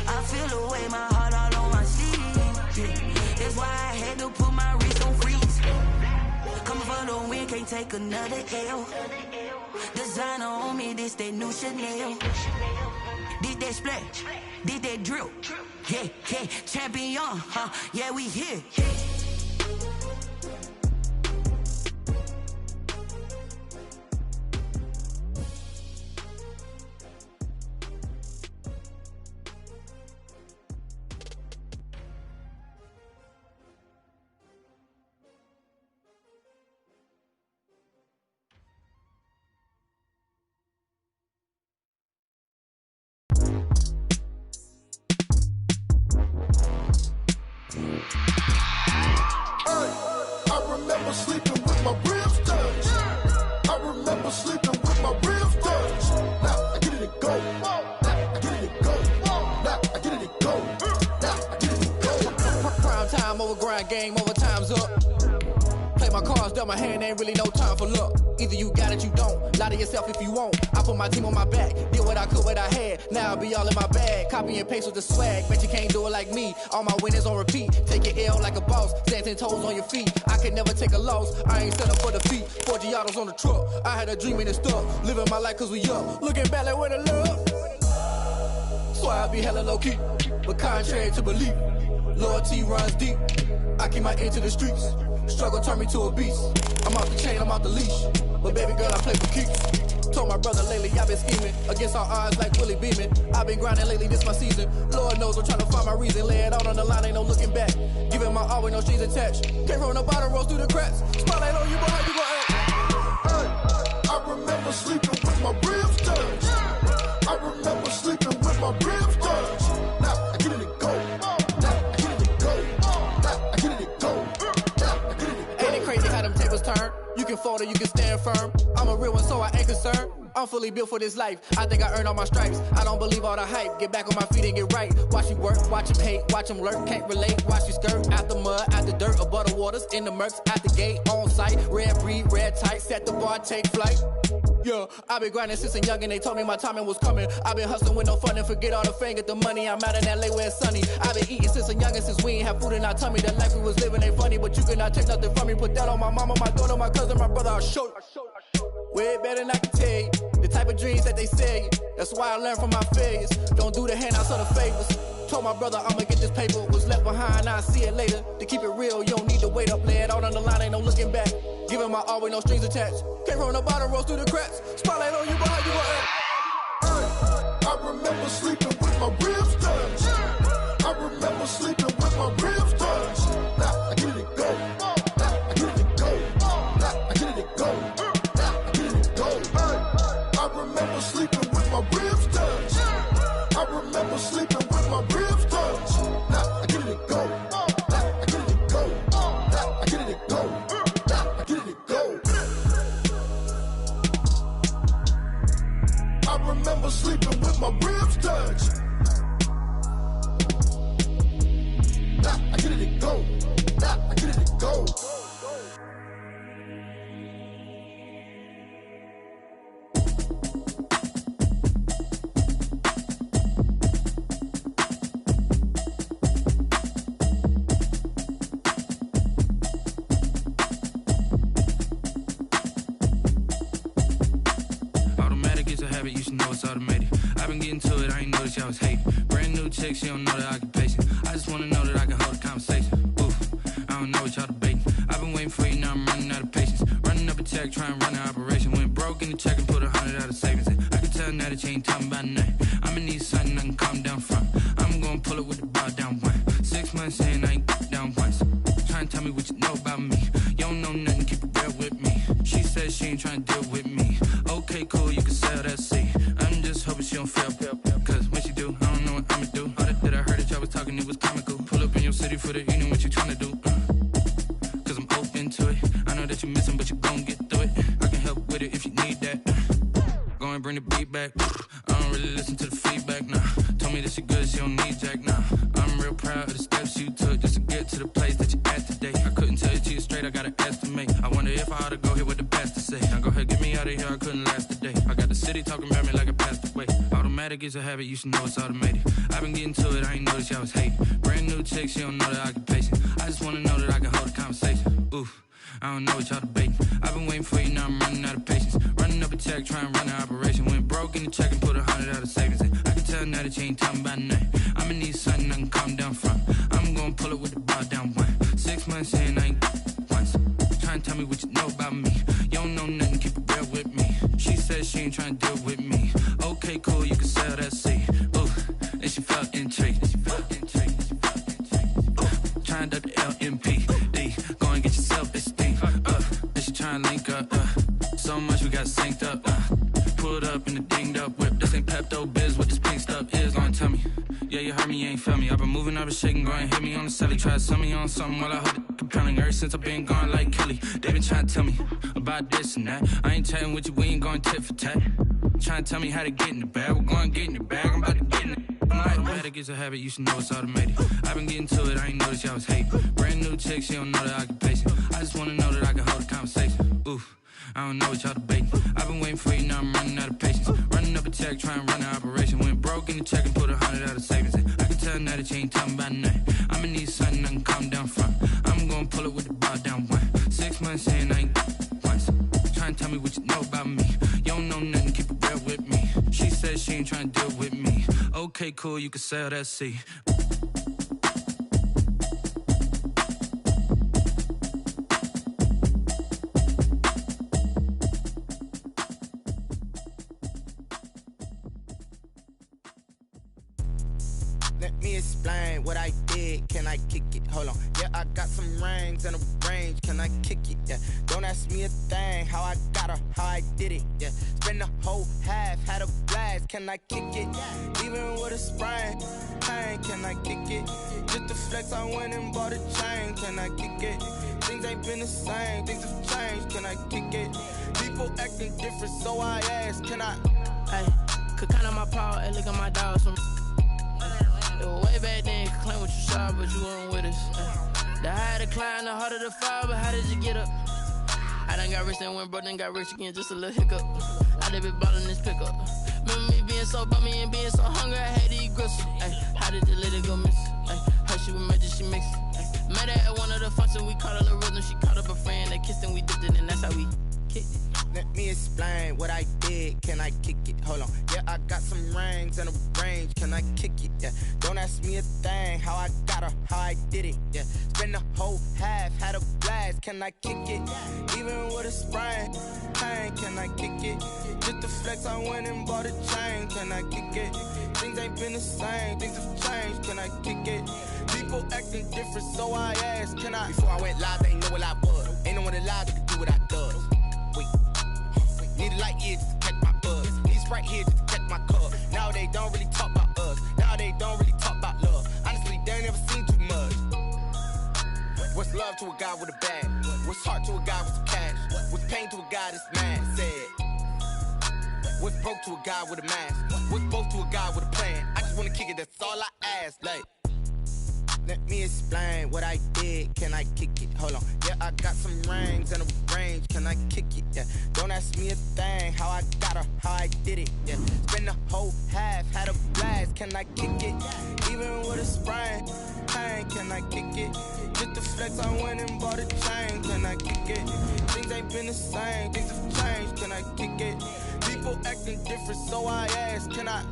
I feel away, my heart all on my sleeve. Yeah. That's why I had to put my wrist on freeze. Coming for the win, can't take another L. Designer on me, this that new Chanel. Did that splash, did that drill. Yeah, yeah, champion, huh? Yeah, we here. Game over, time's up. Play my cards, dealt my hand, ain't really no time for luck. Either you got it, you don't. Lie to yourself if you won't. I put my team on my back, did what I could, what I had. Now I'll be all in my bag. Copy and paste with the swag. Bet you can't do it like me. All my winners on repeat. Take your L like a boss. Stand 10 toes on your feet. I can never take a loss. I ain't set up for defeat. 4 Giottos on the truck. I had a dream and it's stuck. Living my life cause we up. Looking back like where the love. So I be hella low key. But contrary to belief, loyalty runs deep. I keep my ear to the streets. Struggle turned me to a beast. I'm off the chain, I'm off the leash. But baby girl, I play for keeps. Told my brother lately, I've been scheming. Against all odds like Willie Beeman. I've been grinding lately, this my season. Lord knows I'm trying to find my reason. Lay it out on the line, ain't no looking back. Giving my all with no strings attached. Came from the bottom, rose through the cracks. Spotlight on you, boy, how you gon' act? Hey, I remember sleeping with my ribs touched. I remember sleeping with my ribs touched. Now I get it to go. Turn. You can fold or you can stand firm. I'm a real one, so I ain't concerned. I'm fully built for this life. I think I earned all my stripes. I don't believe all the hype. Get back on my feet and get right. Watch you work, watch him hate, watch him lurk. Can't relate, watch you skirt. Out the mud, out the dirt, above the waters, in the murks, out the gate, on site. Red breed, red tight, set the bar, take flight. Yeah, I been grinding since a young and they told me my timing was coming. I been hustling with no fun and forget all the fame, get the money. I'm out in LA where it's sunny. I been eating since a young and since we ain't have food in our tummy. The life we was living ain't funny, but you cannot take nothing from me. Put that on my mama, my daughter, my cousin, my brother, I'll show you. Way better than I can tell you. The type of dreams that they sell you. That's why I learned from my failures. Don't do the handouts or the favors. Told my brother I'ma get this paper. Was left behind, I'll see it later. To keep it real, you don't need to wait up. Lay it out on the line, ain't no looking back. Giving my all with no strings attached. Came from the bottom, rose through the cracks. Spotlight on you, boy, how you gon' act? Hey, I remember sleeping with my ribs touched. I remember sleeping with my ribs touched. Now I get it to go. Now I get it to go. Now I get it to go. Now I get it to go. Hey, I remember sleeping with my ribs touched. I remember sleeping with my ribs touched. Now I get it to go. Now I get it to go. Now I get it to go. Now I get it to go. I remember sleeping with my ribs touched. Now I get it to go. Now I get it to go. You should know it's automated. I've been getting to it, I ain't noticed y'all was hating. Brand new chick, she don't know the occupation. I just wanna know that I can hold a conversation. Oof, I don't know what y'all debating. I've been waiting for you, now I'm running out of patience. Running up a check, trying to run an operation. Went broke in the check and put 100 out of savings in. I can tell now that you ain't talking about nothing. I'ma need something I can calm down from. I'm gonna pull it with the bar down one. 6 months in, I ain't down once. Trying to tell me what you know about me. You don't know nothing, keep it real with me. She said she ain't trying to deal with me. Okay, cool, you can sell that seat. I'm just hoping she don't fail. Cause when she do, I don't know what I'ma do. All that I heard that y'all was talking, it was comical. Pull up in your city for the evening, what you trying to do? Cause I'm open to it. I know that you missing, but you gon' get through it. I can help with it if you need that. Go and bring the beat back. I don't really listen to the feedback, nah. Told me that she good, she don't need jack, nah. I'm real proud of the steps you took just to get to the place that you're at today. I couldn't tell you to you straight, I gotta estimate. I wonder if I ought to go here with the best to say. Now go ahead, get me out of here, I couldn't last a day. I got the city talking about me like I passed away. Automatic addict, it's a habit, you should know it's automated. I've been getting to it, I ain't noticed y'all was hating. Brand new chick, she don't know that I can pace it. I just wanna know that I can hold a conversation. Oof, I don't know what y'all debating. I've been waiting for you, now I'm running out of patience. Running up a check, trying to run an operation. Went broke in the check and put 100 out of savings in. I can tell now that you ain't talking about nothing. I'ma need something I can calm down from. I'm gonna pull it with the bar down one. 6 months in, I ain't once. Trying to tell me what you know about me. You don't know nothing, keep it real with me. She said she ain't trying to deal with me. Okay, cool, you can sell that seed. Ooh, and she felt intrigued. Trying to the LMPD. Go and get your self-esteem. And she trying to link up. So much we got synced up. Pulled up in the dinged up whip. This ain't Pepto Biz, what this pink stuff is. Gonna tell me. Yeah, you heard me, you ain't felt me. I've been moving, I've been shaking, go and hit me on the celly. Try to sell me on something while I hold it compelling. Ever since I've been gone like Kelly, they been trying to tell me about this and that. I ain't chatting with you, we ain't going tit for tat. Trying to tell me how to get in the bag. We're going to get in the bag, I'm about to get in it. I'm like, automatic is a habit, you should know it's automated. I've been getting to it, I ain't noticed y'all was hating. Brand new chick, she don't know that I can pace it. I just wanna know that I can hold a conversation. Oof, I don't know what y'all debating. I've been waiting for you, now I'm running out of patience. Running up a check, trying to run an operation. Went broke in the check and put 100 out of savings in. I can tell now that you ain't talking about nothing. I'ma need something I can calm down from. I'm gonna pull it with the bar down one. 6 months in, I ain't once. Trying to tell me what you know about me. You don't know nothing, keep it real with me. She said she ain't trying to deal with me. Okay, cool, you can sell that seed. Let me explain what I did. Can I kick it? Hold on. Yeah, I got some rings and a range. Can I kick it? Yeah. Don't ask me a thing. How I got her, how I did it. Yeah. Spend the whole half, had a blast. Can I kick it? Even with a sprain, pain. Can I kick it? Just to flex, I went and bought a chain. Can I kick it? Things ain't been the same. Things have changed. Can I kick it? People acting different, so I ask. Can I? Hey, could count on my power. Hey, look at my dogs. Way back then, you could claim what you saw, but you weren't with us. The higher the climb, the harder the fall, but how did you get up? I done got rich and went broke, then got rich again, just a little hiccup. I done been ballin' this pickup. Remember me being so bummy and being so hungry, I had to eat gristle. How did the lady go miss? How she was magic, she mixed it. Met her at one of the functions, we caught a little rhythm, she caught up a friend, they kissed and we dipped it, and that's how we kicked it. Let me explain what I did. Can I kick it? Hold on. Yeah, I got some rings and a range. Can I kick it? Yeah. Don't ask me a thing. How I got her, how I did it. Yeah. Spend the whole half, had a blast. Can I kick it? Even with a sprain, pain. Can I kick it? Just to flex, I went and bought a chain. Can I kick it? Things ain't been the same. Things have changed. Can I kick it? People acting different, so I asked. Can I? Before I went live, they ain't know what I was. Ain't no one alive that could do what I does. Wait. Need a light here just to catch my buzz. Need Sprite here just to catch my cup. Now they don't really talk about us. Now they don't really talk about love. Honestly, they ain't never seen too much. What's love to a guy with a bag? What's heart to a guy with some cash? What's pain to a guy that's mad? Said. What's broke to a guy with a mask? What's both to a guy with a plan? I just wanna kick it, that's all I ask. Like, let me explain what I did. Can I kick it? Hold on. Yeah, I got some rings and a range. Can I kick it? Yeah. Don't ask me a thing. How I got her, how I did it. Yeah. Spend the whole half, had a blast. Can I kick it? Even with a sprain, pain. Can I kick it? Just to flex, I went and bought a chain. Can I kick it? Things ain't been the same. Things have changed. Can I kick it? People acting different, so I ask. Can I?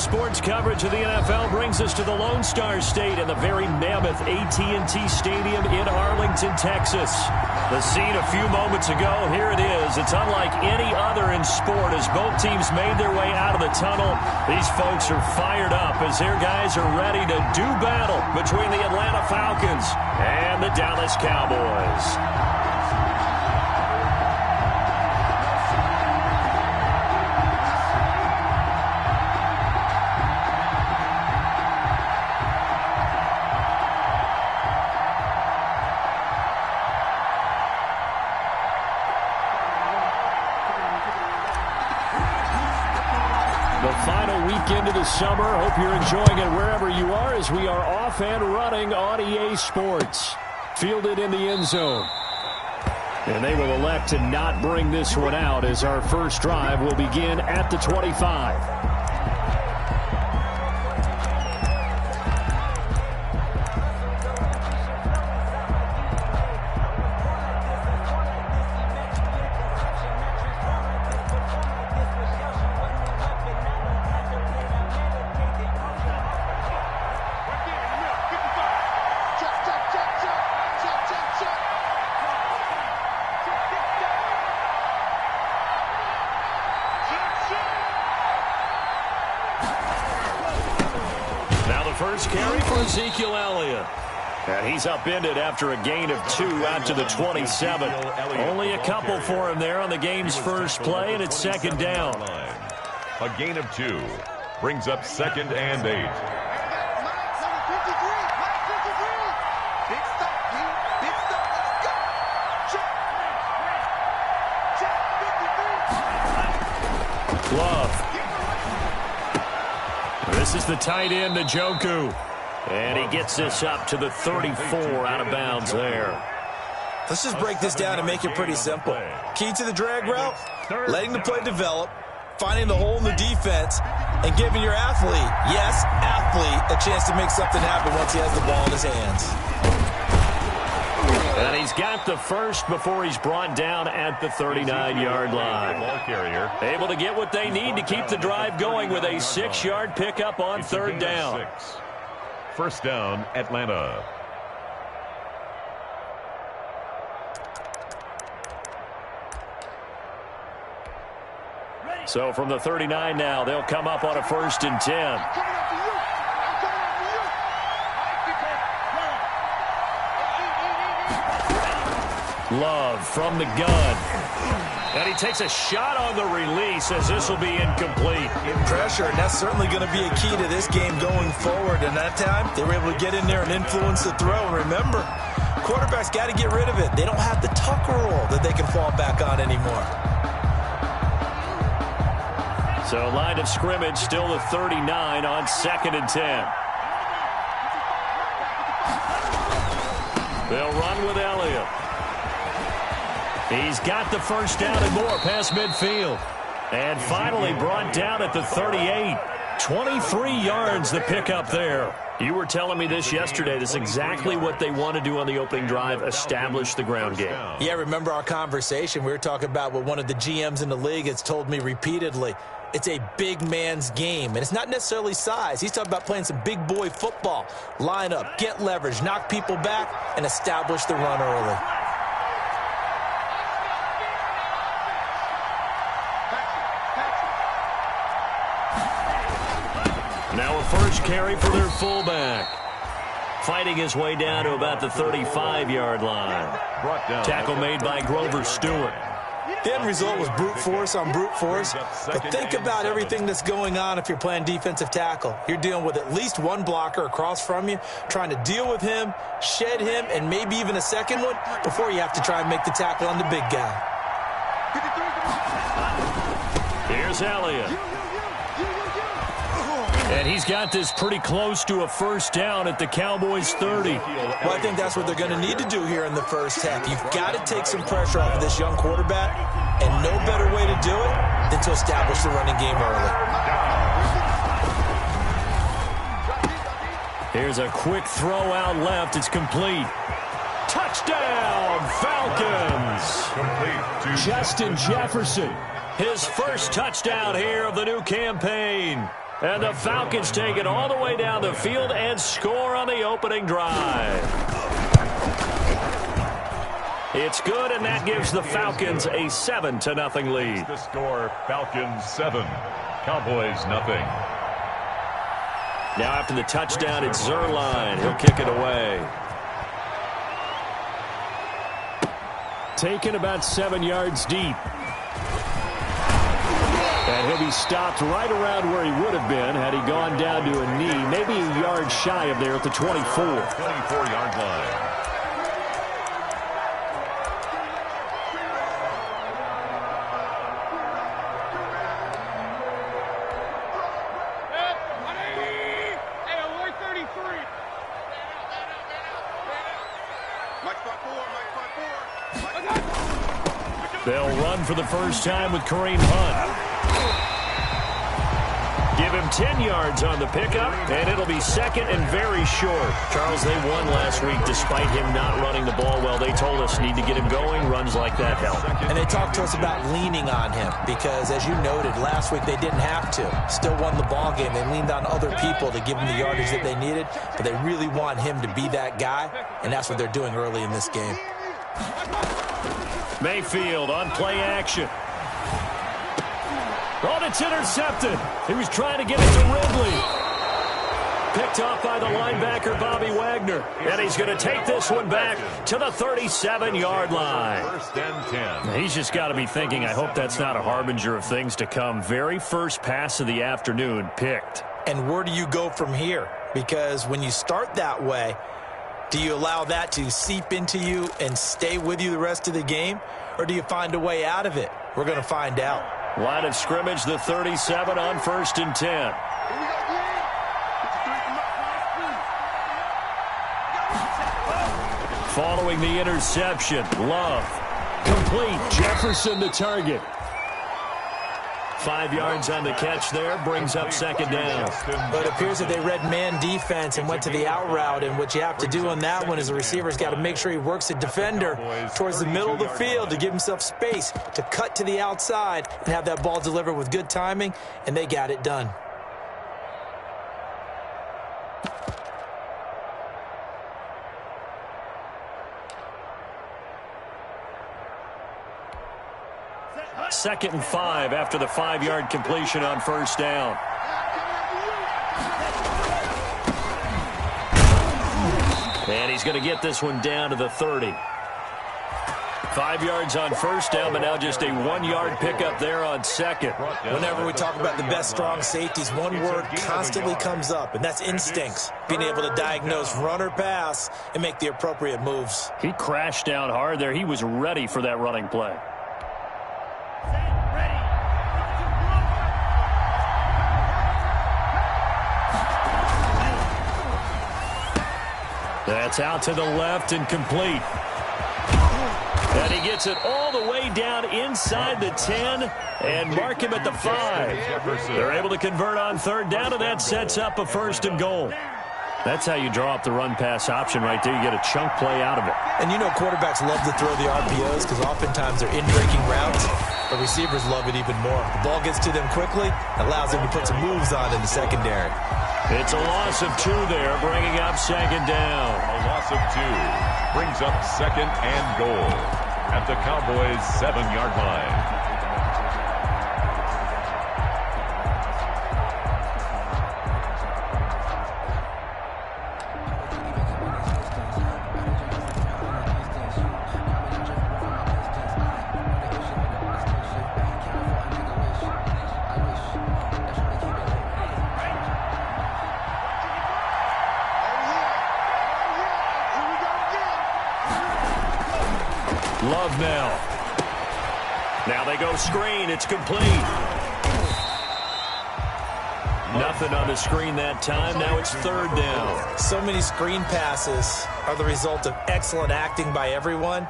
Sports coverage of the NFL brings us to the Lone Star State and the very mammoth AT&T Stadium in Arlington, Texas. The scene a few moments ago, here it is. It's unlike any other in sport as both teams made their way out of the tunnel. These folks are fired up as their guys are ready to do battle between the Atlanta Falcons and the Dallas Cowboys. Into the summer. Hope you're enjoying it wherever you are as we are off and running on EA Sports. Fielded in the end zone. And they will elect to not bring this one out as our first drive will begin at the 25. First carry for Ezekiel Elliott. And he's upended after a gain of 2 out to the 27. Only a couple for him there on the game's first play, and it's second down. A gain of 2 brings up 2nd and 8. Love. This is the tight end, Njoku. And he gets this up to the 34 out of bounds there. Let's just break this down and make it pretty simple. Key to the drag route, letting the play develop, finding the hole in the defense, and giving your athlete, yes, athlete, a chance to make something happen once he has the ball in his hands. And he's got the first before he's brought down at the 39-yard line. Ball carrier. Able to get what they need to keep the drive going with a 6-yard pickup on third down. First down, Atlanta. So from the 39 now, they'll come up on a 1st and 10. Love from the gun. And he takes a shot on the release as this will be incomplete. Pressure, and that's certainly going to be a key to this game going forward. And that time, they were able to get in there and influence the throw. And remember, quarterbacks got to get rid of it. They don't have the tuck roll that they can fall back on anymore. So line of scrimmage still the 39 on 2nd and 10. They'll run with Elliott. He's got the first down and more past midfield. And finally brought down at the 38. 23 yards the pickup there. You were telling me this yesterday. This is exactly what they want to do on the opening drive, establish the ground game. Yeah, remember our conversation? We were talking about what one of the GMs in the league has told me repeatedly. It's a big man's game, and it's not necessarily size. He's talking about playing some big boy football. Line up, get leverage, knock people back, and establish the run early. Now a first carry for their fullback. Fighting his way down to about the 35-yard line. Tackle made by Grover Stewart. The end result was brute force on brute force. But think about everything that's going on if you're playing defensive tackle. You're dealing with at least one blocker across from you, trying to deal with him, shed him, and maybe even a second one before you have to try and make the tackle on the big guy. Here's Elliott. And he's got this pretty close to a first down at the Cowboys' 30. Well, I think that's what they're going to need to do here in the first half. You've got to take some pressure off of this young quarterback, and no better way to do it than to establish the running game early. Here's a quick throw out left. It's complete. Touchdown, Falcons! Complete to Justin Jefferson, his first touchdown here of the new campaign. And the Falcons take it all the way down the field and score on the opening drive. It's good, and that gives the Falcons a 7-0 lead. The score, Falcons 7, Cowboys 0. Now after the touchdown, it's Zerline. He'll kick it away. Taken about 7 yards deep. And he'll be stopped right around where he would have been had he gone down to a knee, maybe a yard shy of there at the 24. 24-yard line. They'll run for the first time with Kareem Hunt. Give him 10 yards on the pickup, and it'll be second and very short. Charles, they won last week despite him not running the ball well. They told us need to get him going. Runs like that help. And they talked to us about leaning on him because, as you noted, last week they didn't have to. Still won the ball game. They leaned on other people to give them the yardage that they needed, but they really want him to be that guy, and that's what they're doing early in this game. Mayfield on play action. Oh, it's intercepted. He was trying to get it to Ridley. Picked off by the linebacker, Bobby Wagner. And he's going to take this one back to the 37-yard line. First and 10. He's just got to be thinking, I hope that's not a harbinger of things to come. Very first pass of the afternoon picked. And where do you go from here? Because when you start that way, do you allow that to seep into you and stay with you the rest of the game? Or do you find a way out of it? We're going to find out. Line of scrimmage, the 37 on 1st and 10. Following the interception, Love. Complete. Jefferson the target. 5 yards on the catch there, brings up second down. But it appears that they read man defense and went to the out route, and what you have to do on that one is the receiver's got to make sure he works the defender towards the middle of the field to give himself space to cut to the outside and have that ball delivered with good timing, and they got it done. Second and 5 after the 5-yard completion on first down. And he's going to get this one down to the 30. 5 yards on first down, but now just a 1-yard pickup there on second. Whenever we talk about the best strong safeties, one word constantly comes up, and that's instincts. Being able to diagnose run or pass and make the appropriate moves. He crashed down hard there. He was ready for that running play. That's out to the left and complete. And he gets it all the way down inside the 10 and mark him at the 5. They're able to convert on third down, and that sets up a 1st and goal. That's how you draw up the run-pass option right there. You get a chunk play out of it. And you know quarterbacks love to throw the RPOs because oftentimes they're in-breaking routes. But receivers love it even more. The ball gets to them quickly, allows them to put some moves on in the secondary. It's a loss of 2 there, bringing up second down. A loss of 2 brings up second and goal at the Cowboys' 7-yard line. Love now. Now they go screen. It's complete. Nothing on the screen that time. Now it's third down. So many screen passes are the result of excellent acting by everyone.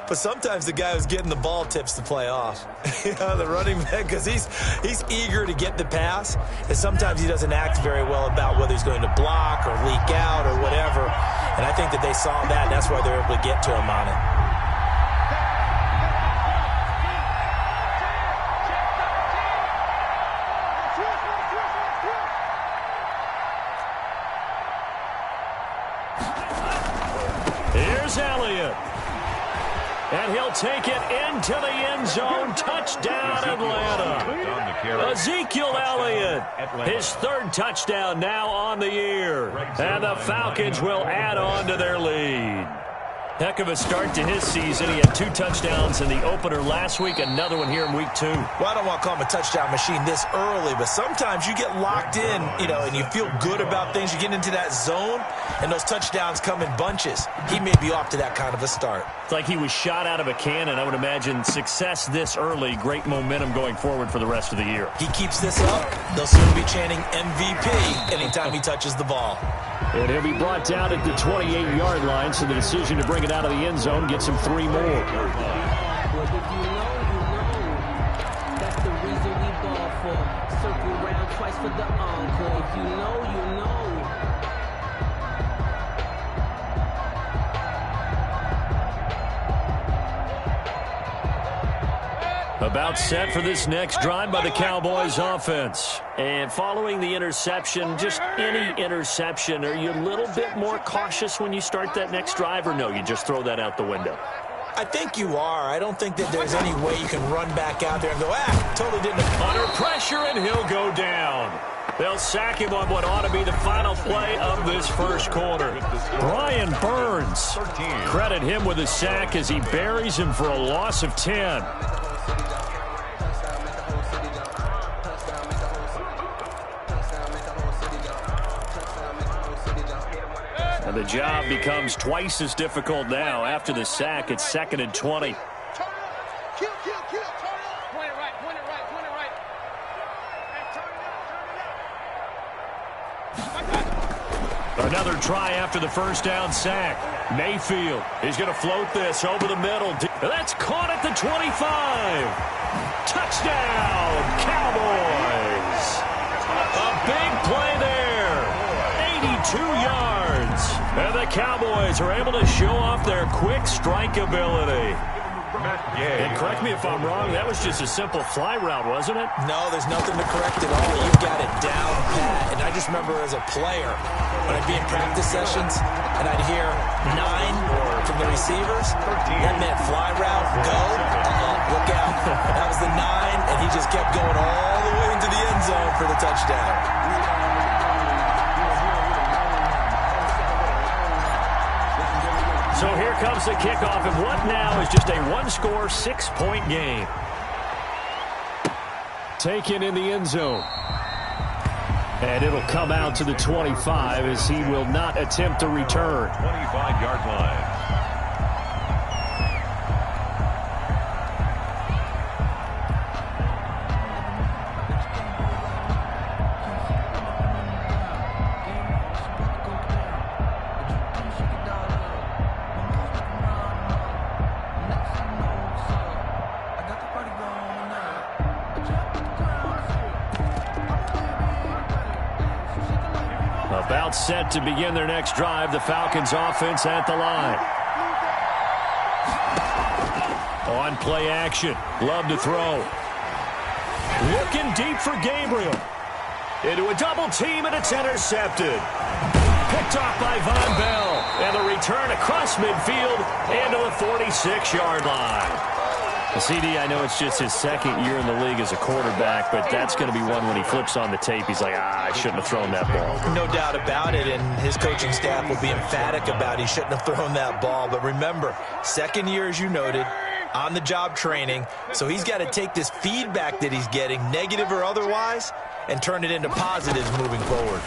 But sometimes the guy who's getting the ball tips the play off. The running back, because he's eager to get the pass, and sometimes he doesn't act very well about whether he's going to block or leak out or whatever. And I think that they saw that, and that's why they're able to get to him on it. take it into the end zone. Touchdown, Atlanta. Ezekiel Elliott, his third touchdown now on the year. And the Falcons will add on to their lead. Heck of a start to his season. He had 2 touchdowns in the opener last week, another one here in week 2. Well, I don't want to call him a touchdown machine this early, but sometimes you get locked in, and you feel good about things. You get into that zone, and those touchdowns come in bunches. He may be off to that kind of a start. It's like he was shot out of a cannon. I would imagine success this early, great momentum going forward for the rest of the year. He keeps this up, they'll soon be chanting MVP anytime he touches the ball. And he'll be brought down at the 28-yard line, so the decision to bring it out of the end zone gets him 3 more. That's the reason we ball for. Circle round twice for the encore. If you know, you know. About set for this next drive by the Cowboys offense. And following the interception, just any interception, are you a little bit more cautious when you start that next drive, or no, you just throw that out the window? I think you are. I don't think that there's any way you can run back out there and go, totally didn't. Under pressure, and he'll go down. They'll sack him on what ought to be the final play of this first quarter. Brian Burns, credit him with a sack as he buries him for a loss of 10. And the job becomes twice as difficult now. After the sack, it's 2nd and 20. Another try after the first down sack. Mayfield is going to float this over the middle. That's caught at the 25. Touchdown, Cowboys. A big play there. 82 yards. And the Cowboys are able to show off their quick strike ability. And correct me if I'm wrong, that was just a simple fly route, wasn't it? No, there's nothing to correct at all. You've got it down pat. And I just remember as a player, when I'd be in practice sessions, and I'd hear 9 from the receivers, that meant fly route, go, look out. That was the 9, and he just kept going all the way into the end zone for the touchdown. So here comes the kickoff, and what now is just a one-score, 6-point game. Taken in the end zone. And it'll come out to the 25 as he will not attempt to return. 25-yard line. About set to begin their next drive. The Falcons offense at the line. On play action. Love to throw. Looking deep for Gabriel. Into a double team, and it's intercepted. Picked off by Von Bell. And the return across midfield into the 46-yard line. CD, I know it's just his second year in the league as a quarterback, but that's going to be one when he flips on the tape. He's like, I shouldn't have thrown that ball. No doubt about it, and his coaching staff will be emphatic about he shouldn't have thrown that ball. But remember, second year, as you noted, on-the-job training, so he's got to take this feedback that he's getting, negative or otherwise, and turn it into positives moving forward.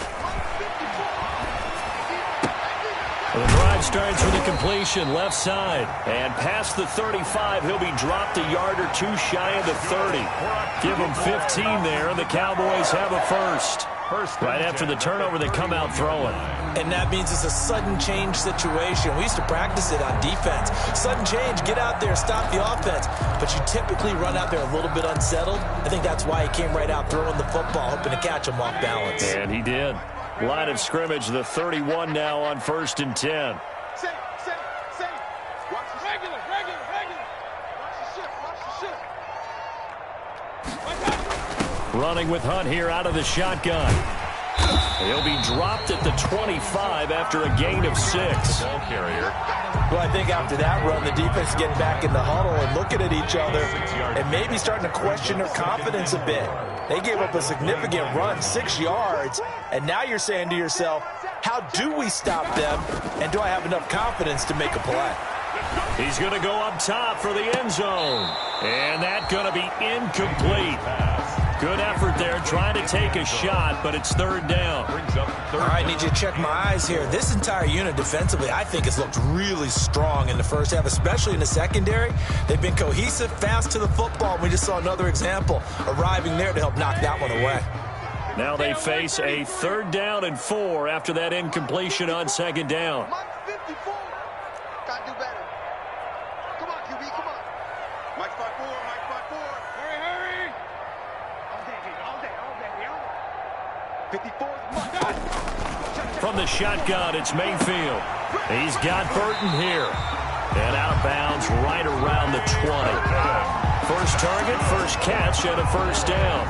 The drive starts with a completion left side. And past the 35, he'll be dropped a yard or 2 shy of the 30. Give him 15 there, and the Cowboys have a first. Right after the turnover, they come out throwing. And that means it's a sudden change situation. We used to practice it on defense. Sudden change, get out there, stop the offense. But you typically run out there a little bit unsettled. I think that's why he came right out throwing the football, hoping to catch him off balance. And he did. Line of scrimmage, the 31 now on 1st and 10. Running with Hunt here out of the shotgun. He'll be dropped at the 25 after a gain of 6. Ball carrier. Well, I think after that run, the defense is getting back in the huddle and looking at each other and maybe starting to question their confidence a bit. They gave up a significant run, 6 yards, and now you're saying to yourself, how do we stop them, and do I have enough confidence to make a play? He's going to go up top for the end zone, and that's going to be incomplete. Good effort there, trying to take a shot, but it's third down. All right, need you to check my eyes here. This entire unit defensively, I think, has looked really strong in the first half, especially in the secondary. They've been cohesive, fast to the football. We just saw another example arriving there to help knock that one away. Now they face a 3rd down and 4 after that incompletion on 2nd down. Mike 54. Gotta do better. Come on, QB, come on. Mike 54, Mike 54. Hurry. All day. 54 is Mike. From the shotgun, it's Mayfield. He's got Burton here. And out of bounds right around the 20. First target, first catch, and a first down.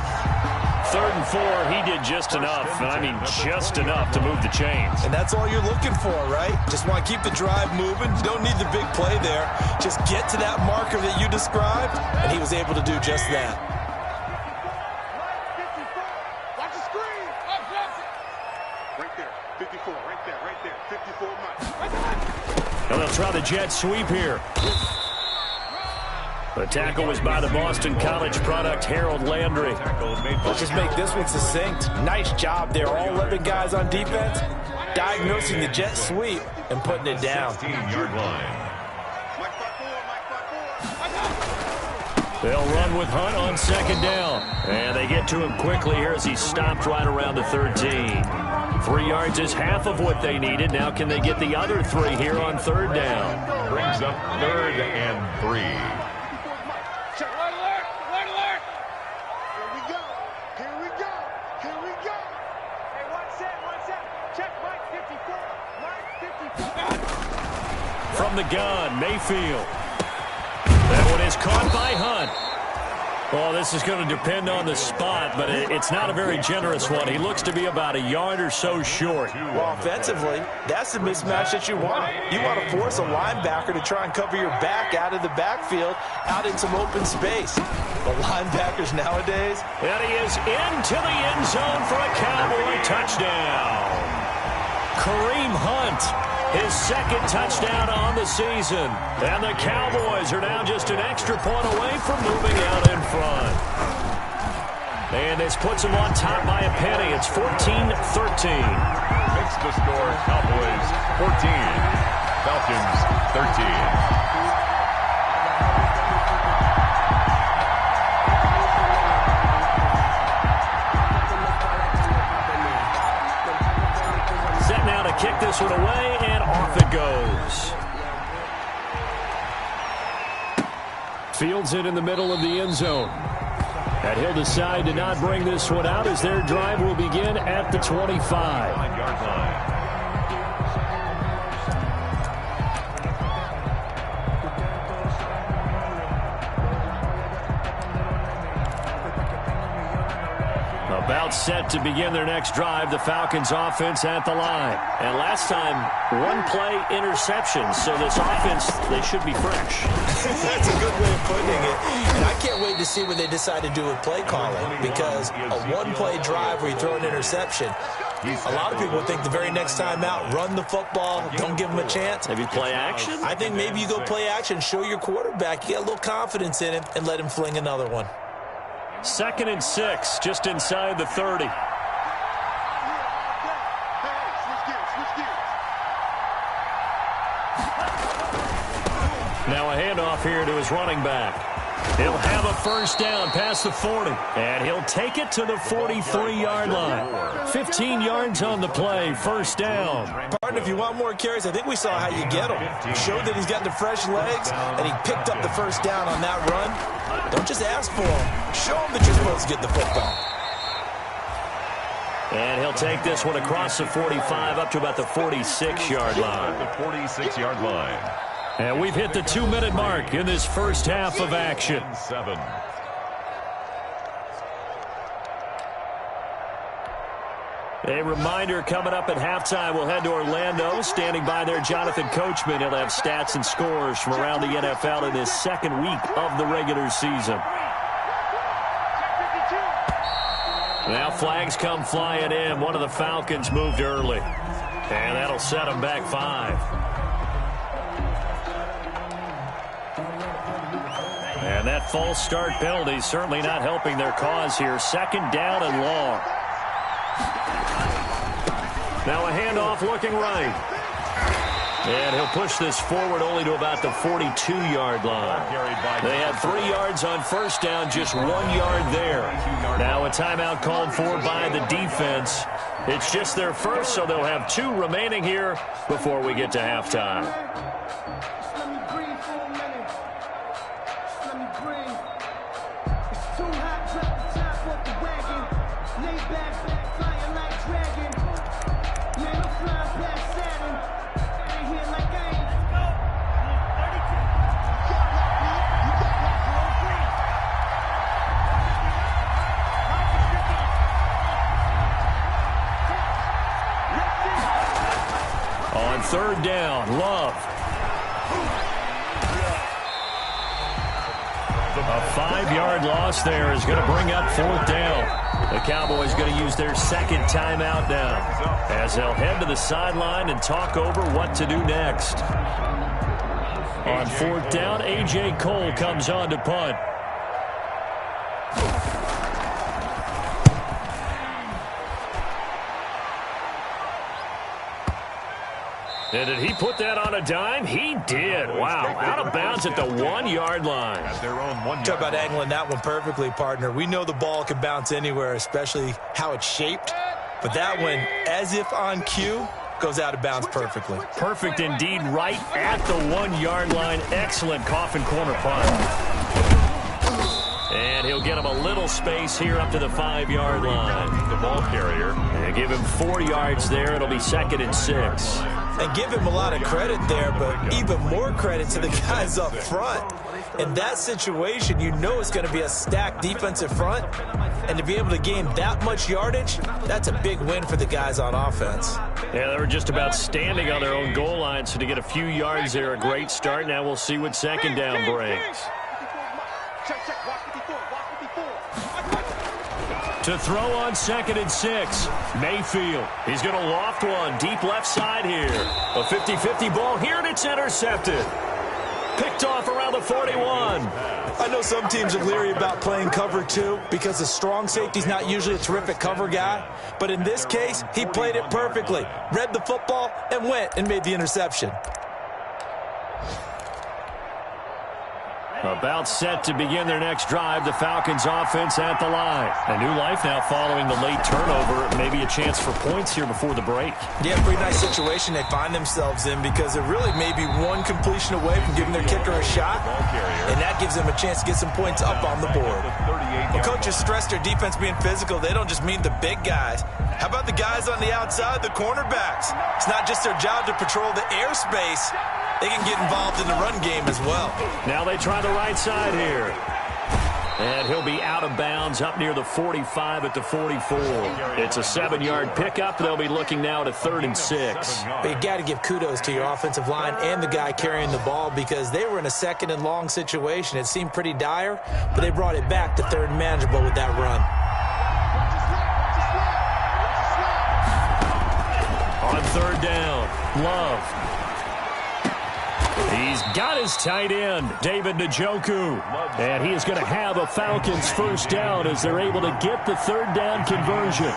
3rd and 4, he did just enough, and I mean just enough to move the chains. And that's all you're looking for, right? Just want to keep the drive moving. You don't need the big play there. Just get to that marker that you described, and he was able to do just that. Watch the screen. Right there, 54, right there, 54 Mike. Now they'll try the jet sweep here. The tackle was by the Boston College product, Harold Landry. Let's just make this one succinct. Nice job there. All 11 guys on defense, diagnosing the jet sweep and putting it down. 16-yard line. They'll run with Hunt on 2nd down. And they get to him quickly here as he stopped right around the 13. 3 yards is half of what they needed. Now can they get the other 3 here on 3rd down? Brings up 3rd and 3. From the gun, Mayfield. That one is caught by Hunt. Well, this is going to depend on the spot, but it's not a very generous one. He looks to be about a yard or so short. Well, offensively, that's the mismatch that you want. You want to force a linebacker to try and cover your back out of the backfield, out in some open space. But linebackers nowadays... And he is into the end zone for a Cowboy touchdown. Kareem Hunt, his 2nd touchdown on the season. And the Cowboys are now just an extra point away from moving out in front. And this puts them on top by a penny. It's 14-13. Makes the score Cowboys 14, Falcons 13. Kick this one away, and off it goes. Fields it in the middle of the end zone. And he'll decide to not bring this one out as their drive will begin at the 25. 5-yard line. About set to begin their next drive, the Falcons offense at the line. And last time, 1-play interception, so this offense, they should be fresh. That's a good way of putting it. And I can't wait to see what they decide to do with play calling, because a 1-play drive where you throw an interception, a lot of people think the very next time out, run the football, don't give them a chance. Maybe play action? I think maybe you go play action, show your quarterback, you get a little confidence in him, and let him fling another one. 2nd and 6, just inside the 30. Now a handoff here to his running back. He'll have a first down past the 40, and he'll take it to the 43-yard line. 15 yards on the play, first down. Partner, if you want more carries, I think we saw how you get him. He showed that he's got the fresh legs, and he picked up the first down on that run. Don't just ask for him. Show him that you're supposed to get the football. And he'll take this one across the 45 up to about the 46-yard line. The 46-yard line. And we've hit the 2-minute mark in this first half of action. 7. A reminder coming up at halftime, we'll head to Orlando. Standing by there, Jonathan Coachman. He'll have stats and scores from around the NFL in his second week of the regular season. Now flags come flying in. One of the Falcons moved early. And that'll set them back 5. And that false start penalty certainly not helping their cause here. Second down and long. Now a handoff looking right. And he'll push this forward only to about the 42-yard line. They had 3 yards on first down, just 1 yard there. Now a timeout called for by the defense. It's just their first, so they'll have 2 remaining here before we get to halftime. Third down, Love. A 5-yard loss there is going to bring up 4th down. The Cowboys going to use their second timeout now as they'll head to the sideline and talk over what to do next. On 4th down, A.J. Cole comes on to punt. And did he put that on a dime? He did. Wow. Out of bounds at the 1-yard line. Talk about angling that one perfectly, partner. We know the ball can bounce anywhere, especially how it's shaped. But that one, as if on cue, goes out of bounds perfectly. Perfect indeed, right at the 1-yard line. Excellent coffin corner punt. And he'll get him a little space here up to the 5-yard line. The ball carrier. And give him 4 yards there. It'll be 2nd and 6. And give him a lot of credit there, but even more credit to the guys up front. In that situation, you know it's going to be a stacked defensive front. And to be able to gain that much yardage, that's a big win for the guys on offense. Yeah, they were just about standing on their own goal line, so to get a few yards there, a great start. Now we'll see what second down brings. To throw on 2nd and 6, Mayfield. He's going to loft one deep left side here. A 50-50 ball here, and it's intercepted. Picked off around the 41. I know some teams are leery about playing cover 2 because the strong safety's not usually a terrific cover guy. But in this case, he played it perfectly. Read the football and went and made the interception. About set to begin their next drive, the Falcons offense at the line. A new life now following the late turnover. Maybe a chance for points here before the break. Yeah, pretty nice situation they find themselves in because they're really maybe one completion away from giving their kicker a shot, and that gives them a chance to get some points up on the board. Well, coaches stress their defense being physical. They don't just mean the big guys. How about the guys on the outside, the cornerbacks? It's not just their job to patrol the airspace. They can get involved in the run game as well. Now they try the right side here. And he'll be out of bounds up near the 45 at the 44. It's a 7-yard pickup. They'll be looking now to 3rd and 6. But you got to give kudos to your offensive line and the guy carrying the ball because they were in a 2nd and long situation. It seemed pretty dire, but they brought it back to 3rd and manageable with that run. On 3rd down, Love. He's got his tight end, David Njoku. And he is going to have a Falcons first down as they're able to get the 3rd down conversion.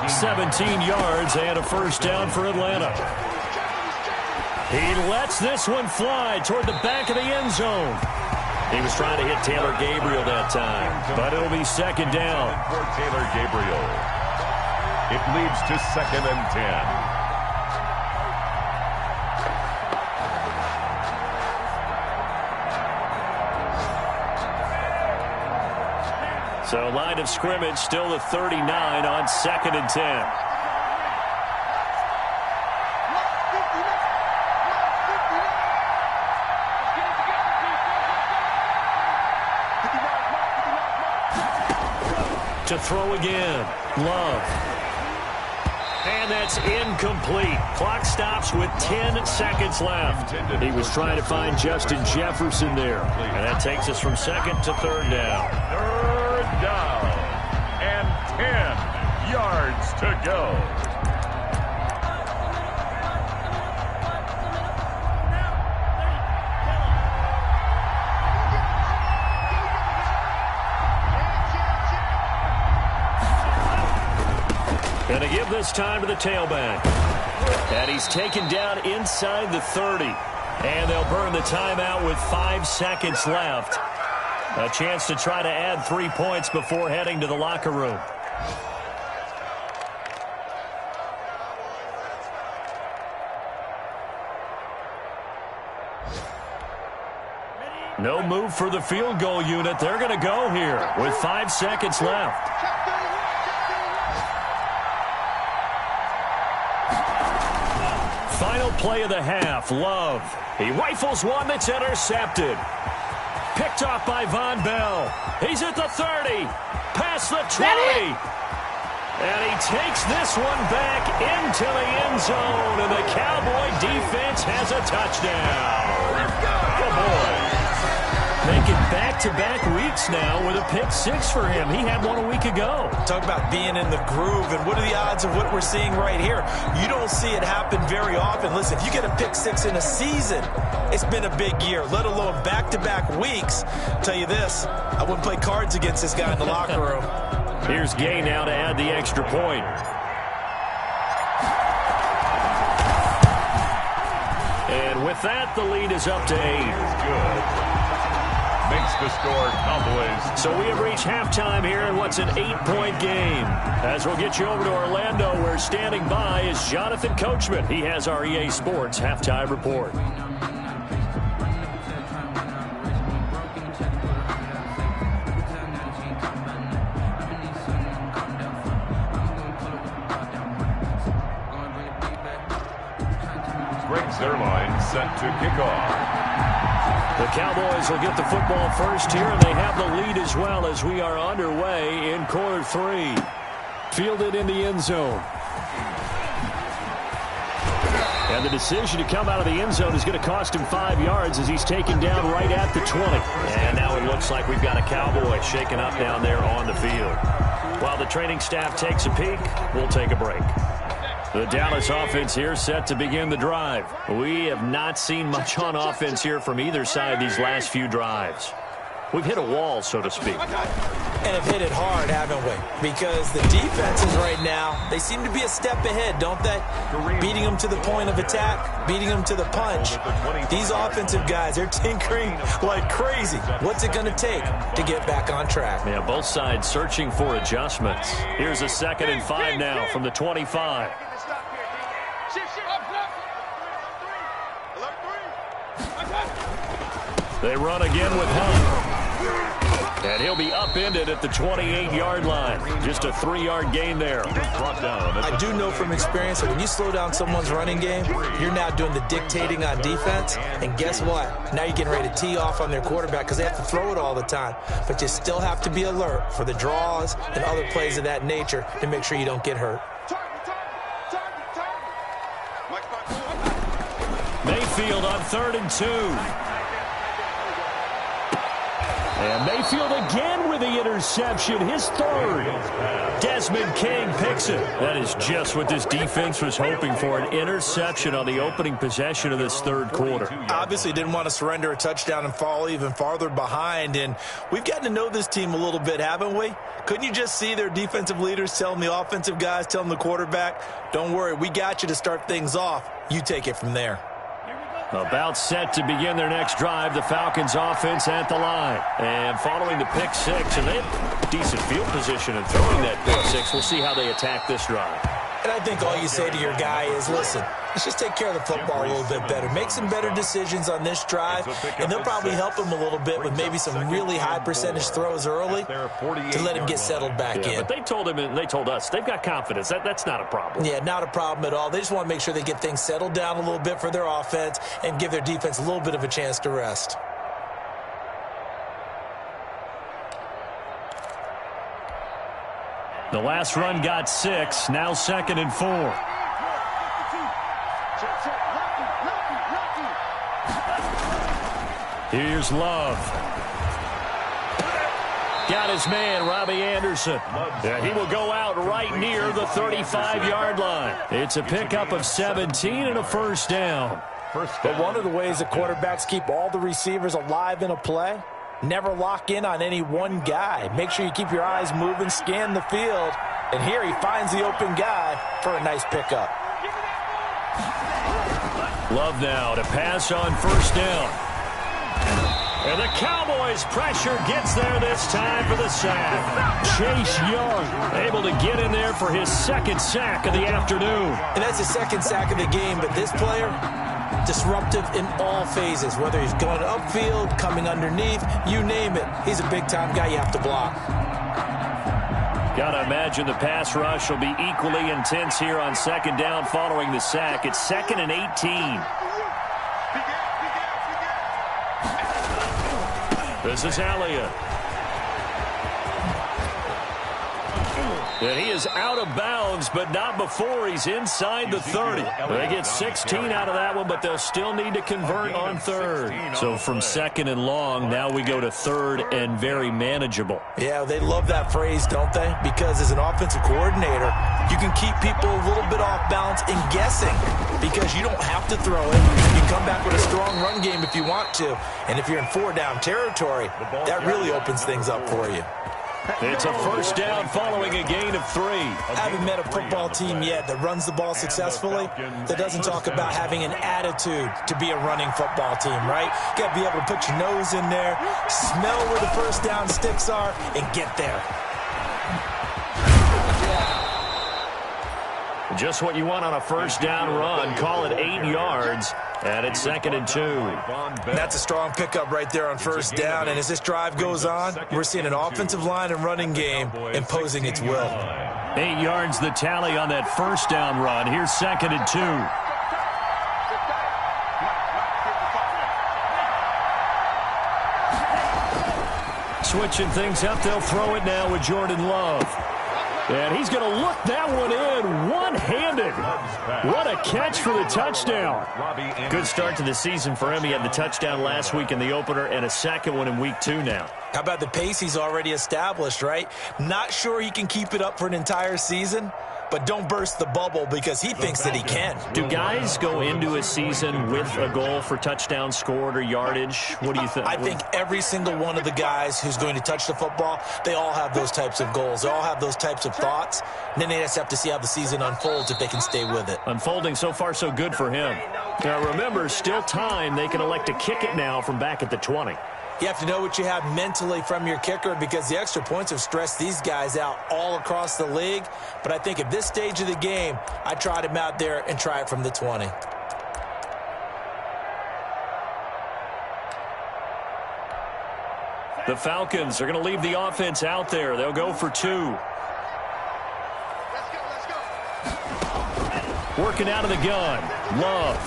17 yards and a first down for Atlanta. He lets this one fly toward the back of the end zone. He was trying to hit Taylor Gabriel that time, but it'll be 2nd down. For Taylor Gabriel. It leads to 2nd and 10. So line of scrimmage still the 39 on 2nd and 10. To throw again, Love. And that's incomplete. Clock stops with 10 seconds left. He was trying to find Justin Jefferson there. And that takes us from second to third down. Third down. And 10 yards to go. Going to give this time to the tailback. And he's taken down inside the 30. And they'll burn the timeout with 5 seconds left. A chance to try to add 3 points before heading to the locker room. No move for the field goal unit. They're going to go here with 5 seconds left. Final play of the half, Love. He rifles one that's intercepted. Picked off by Von Bell. He's at the 30, past the 20. And he takes this one back into the end zone, and the Cowboy defense has a touchdown. Let's go! Good boy. Making back-to-back weeks now with a pick 6 for him. He had one a week ago. Talk about being in the groove, and what are the odds of what we're seeing right here? You don't see it happen very often. Listen, if you get a pick 6 in a season, it's been a big year, let alone back-to-back weeks. I'll tell you this, I wouldn't play cards against this guy in the locker room. Here's Gay now to add the extra point. And with that, the lead is up to 8. Good. Makes the score Cowboys. So we have reached halftime here in what's an 8-point game. As we'll get you over to Orlando, where standing by is Jonathan Coachman. He has our EA Sports halftime report. Greg Zerline set to kick off. The Cowboys will get the football first here, and they have the lead as well as we are underway in quarter 3. Fielded in the end zone. And the decision to come out of the end zone is going to cost him 5 yards as he's taken down right at the 20. And now it looks like we've got a Cowboy shaken up down there on the field. While the training staff takes a peek, we'll take a break. The Dallas offense here set to begin the drive. We have not seen much on offense here from either side these last few drives. We've hit a wall, so to speak. And have hit it hard, haven't we? Because the defenses right now, they seem to be a step ahead, don't they? Beating them to the point of attack, beating them to the punch. These offensive guys, they're tinkering like crazy. What's it going to take to get back on track? Yeah, both sides searching for adjustments. Here's a 2nd and 5 now from the 25. They run again with Hunt. And he'll be upended at the 28-yard line. Just a 3-yard gain there. Brought down. I do know from experience that when you slow down someone's running game, you're now doing the dictating on defense. And guess what? Now you're getting ready to tee off on their quarterback because they have to throw it all the time. But you still have to be alert for the draws and other plays of that nature to make sure you don't get hurt. Mayfield on 3rd and 2. And Mayfield again with the interception, his 3rd. Desmond King picks it. That is just what this defense was hoping for, an interception on the opening possession of this 3rd quarter. Obviously didn't want to surrender a touchdown and fall even farther behind, and we've gotten to know this team a little bit, haven't we? Couldn't you just see their defensive leaders telling the offensive guys, telling the quarterback, don't worry, we got you to start things off. You take it from there. About set to begin their next drive, the Falcons offense at the line. And following the pick 6, and they have decent field position and throwing that pick 6. We'll see how they attack this drive. And I think all you say to your guy is, listen, let's just take care of the football a little bit better. Make some better decisions on this drive, and they'll probably help him a little bit with maybe some really high percentage throws early to let him get settled back in. But they told him and they told us they've got confidence. That's not a problem. Yeah, not a problem at all. They just want to make sure they get things settled down a little bit for their offense and give their defense a little bit of a chance to rest. The last run got 6, now 2nd and 4. Here's Love. Got his man, Robbie Anderson. He will go out right near the 35-yard line. It's a pickup of 17 and a first down. But one of the ways that quarterbacks keep all the receivers alive in a play, never lock in on any one guy. Make sure you keep your eyes moving, scan the field. And here he finds the open guy for a nice pickup. Love now to pass on first down. And the Cowboys' pressure gets there this time for the sack. Chase Young able to get in there for his 2nd sack of the afternoon. And that's his 2nd sack of the game, but this player, disruptive in all phases, whether he's going upfield, coming underneath, you name it. He's a big-time guy you have to block. Got to imagine the pass rush will be equally intense here on 2nd down following the sack. It's 2nd and 18. This is Elliott. And he is out of bounds, but not before he's inside the 30. They get 16 out of that one, but they'll still need to convert on 3rd. So from 2nd and long, now we go to 3rd and very manageable. Yeah, they love that phrase, don't they? Because as an offensive coordinator, you can keep people a little bit off balance and guessing because you don't have to throw it. You can come back with a strong run game if you want to. And if you're in 4-down territory, that really opens things up for you. It's a first down following a gain of 3. I haven't met a football team yet that runs the ball successfully that doesn't talk about having an attitude to be a running football team, right? You got to be able to put your nose in there, smell where the first down sticks are, and get there. Just what you want on a first down run. Call it 8 yards. And it's 2nd and 2. That's a strong pickup right there on first down. And as this drive goes on, we're seeing an offensive line and running game imposing its will. 8 yards the tally on that first down run. Here's 2nd and 2. Switching things up, they'll throw it now with Jordan Love. And he's going to look that one in one-handed. What a catch for the touchdown. Good start to the season for him. He had the touchdown last week in the opener and a second one in week 2 now. How about the pace he's already established, right? Not sure he can keep it up for an entire season, but don't burst the bubble because he thinks that he can. Do guys go into a season with a goal for touchdown scored or yardage? What do you think? I think every single one of the guys who's going to touch the football, they all have those types of goals. They all have those types of thoughts. And then they just have to see how the season unfolds if they can stay with it. Unfolding so far so good for him. Now remember, still time. They can elect to kick it now from back at the 20. You have to know what you have mentally from your kicker because the extra points have stressed these guys out all across the league. But I think at this stage of the game, I tried him out there and try it from the 20. The Falcons are going to leave the offense out there. They'll go for 2. Working out of the gun. Love.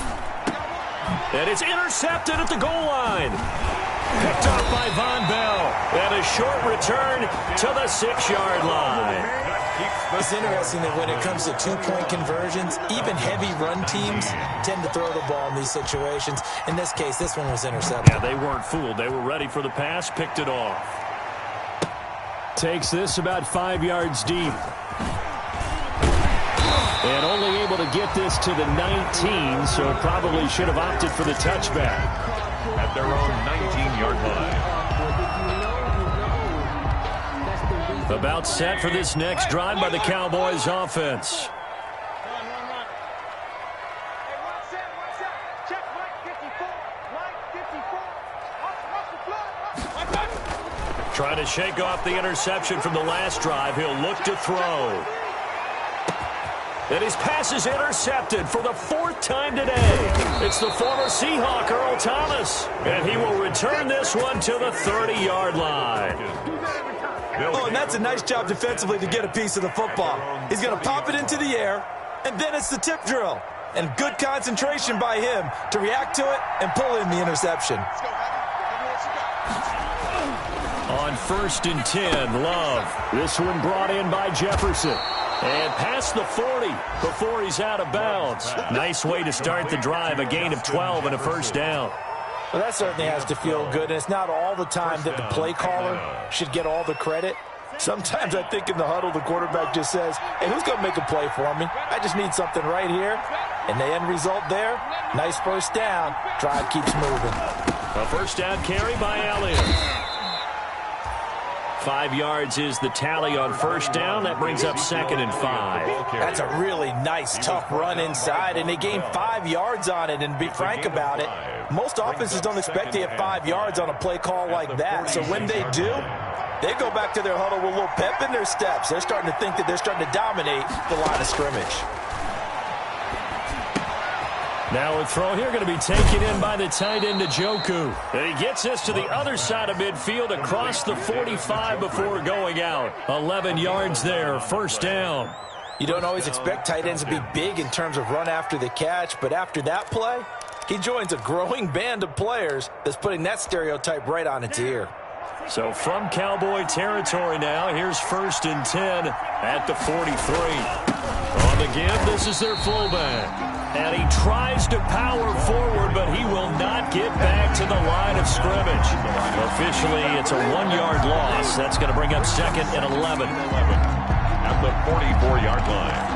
And it's intercepted at the goal line. Picked off by Von Bell. And a short return to the 6-yard line. It's interesting that when it comes to 2-point conversions, even heavy run teams tend to throw the ball in these situations. In this case, this one was intercepted. Yeah, they weren't fooled. They were ready for the pass, picked it off. Takes this about 5 yards deep. And only able to get this to the 19, so probably should have opted for the touchback. At their own 19-yard line. About set for this next drive by the Cowboys offense. Trying to shake off the interception from the last drive. He'll look to throw. And his pass is intercepted for the 4th time today. It's the former Seahawk, Earl Thomas. And he will return this one to the 30-yard line. Oh, and that's a nice job defensively to get a piece of the football. He's going to pop it into the air, and then it's the tip drill. And good concentration by him to react to it and pull in the interception. On 1st and 10. Love. This one brought in by Jefferson. And past the 40 before he's out of bounds. Nice way to start the drive. A gain of 12 and a 1st down. Well, that certainly has to feel good. And it's not all the time that the play caller should get all the credit. Sometimes I think in the huddle, the quarterback just says, hey, who's going to make a play for me? I just need something right here. And the end result there, nice 1st down. Drive keeps moving. A 1st down carry by Elliott. 5 yards is the tally on 1st down. That brings up 2nd and 5. That's a really nice, tough run inside, and they gained 5 yards on it. And to be frank about it, most offenses don't expect to get 5 yards on a play call like that. So when they do, they go back to their huddle with a little pep in their steps. They're starting to think that they're starting to dominate the line of scrimmage. Now a throw here going to be taken in by the tight end, Njoku. And he gets this to the other side of midfield across the 45 before going out. 11 yards there, 1st down. You don't always expect tight ends to be big in terms of run after the catch, but after that play, he joins a growing band of players that's putting that stereotype right on its ear. So from Cowboy territory now, here's 1st and 10 at the 43. On the give, this is their fullback. And he tries to power forward, but he will not get back to the line of scrimmage. Officially, it's a 1-yard loss. That's going to bring up 2nd and 11. At the 44-yard line.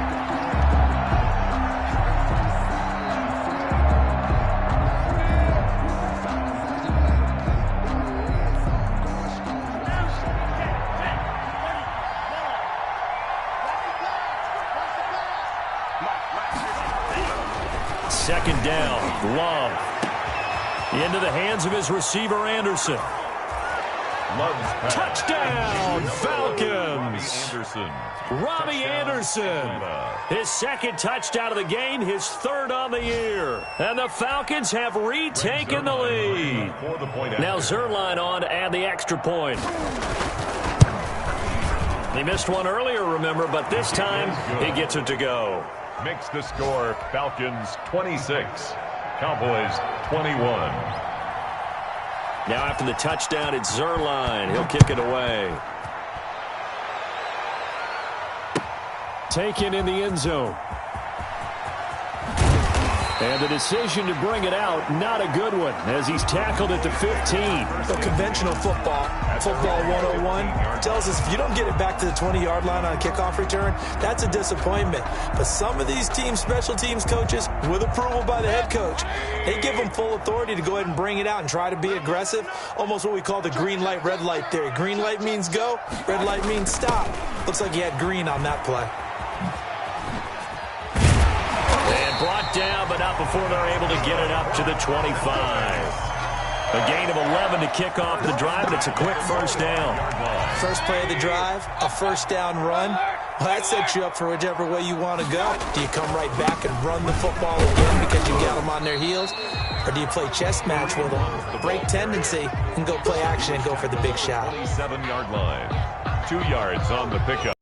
Second down, Love. Into the hands of his receiver, Anderson. Touchdown, Falcons. Robbie Anderson. His 2nd touchdown of the game, his 3rd on the year. And the Falcons have retaken the lead. Now Zerline on to add the extra point. He missed one earlier, remember, but this time he gets it to go. Makes the score Falcons 26, Cowboys 21. Now after the touchdown, it's Zerline. He'll kick it away. Taken in the end zone. And the decision to bring it out, not a good one, as he's tackled at the 15. The conventional football 101, tells us if you don't get it back to the 20-yard line on a kickoff return, that's a disappointment. But some of these teams, special teams coaches, with approval by the head coach, they give them full authority to go ahead and bring it out and try to be aggressive, almost what we call the green light, red light theory. Green light means go, red light means stop. Looks like he had green on that play. Brought down, but not before they're able to get it up to the 25. A gain of 11 to kick off the drive, and it's a quick 1st down. First play of the drive, a 1st down run. Well, that sets you up for whichever way you want to go. Do you come right back and run the football again because you got them on their heels? Or do you play chess match with them, break tendency, and go play action and go for the big shot? 27-yard line. 2 yards on the pickup.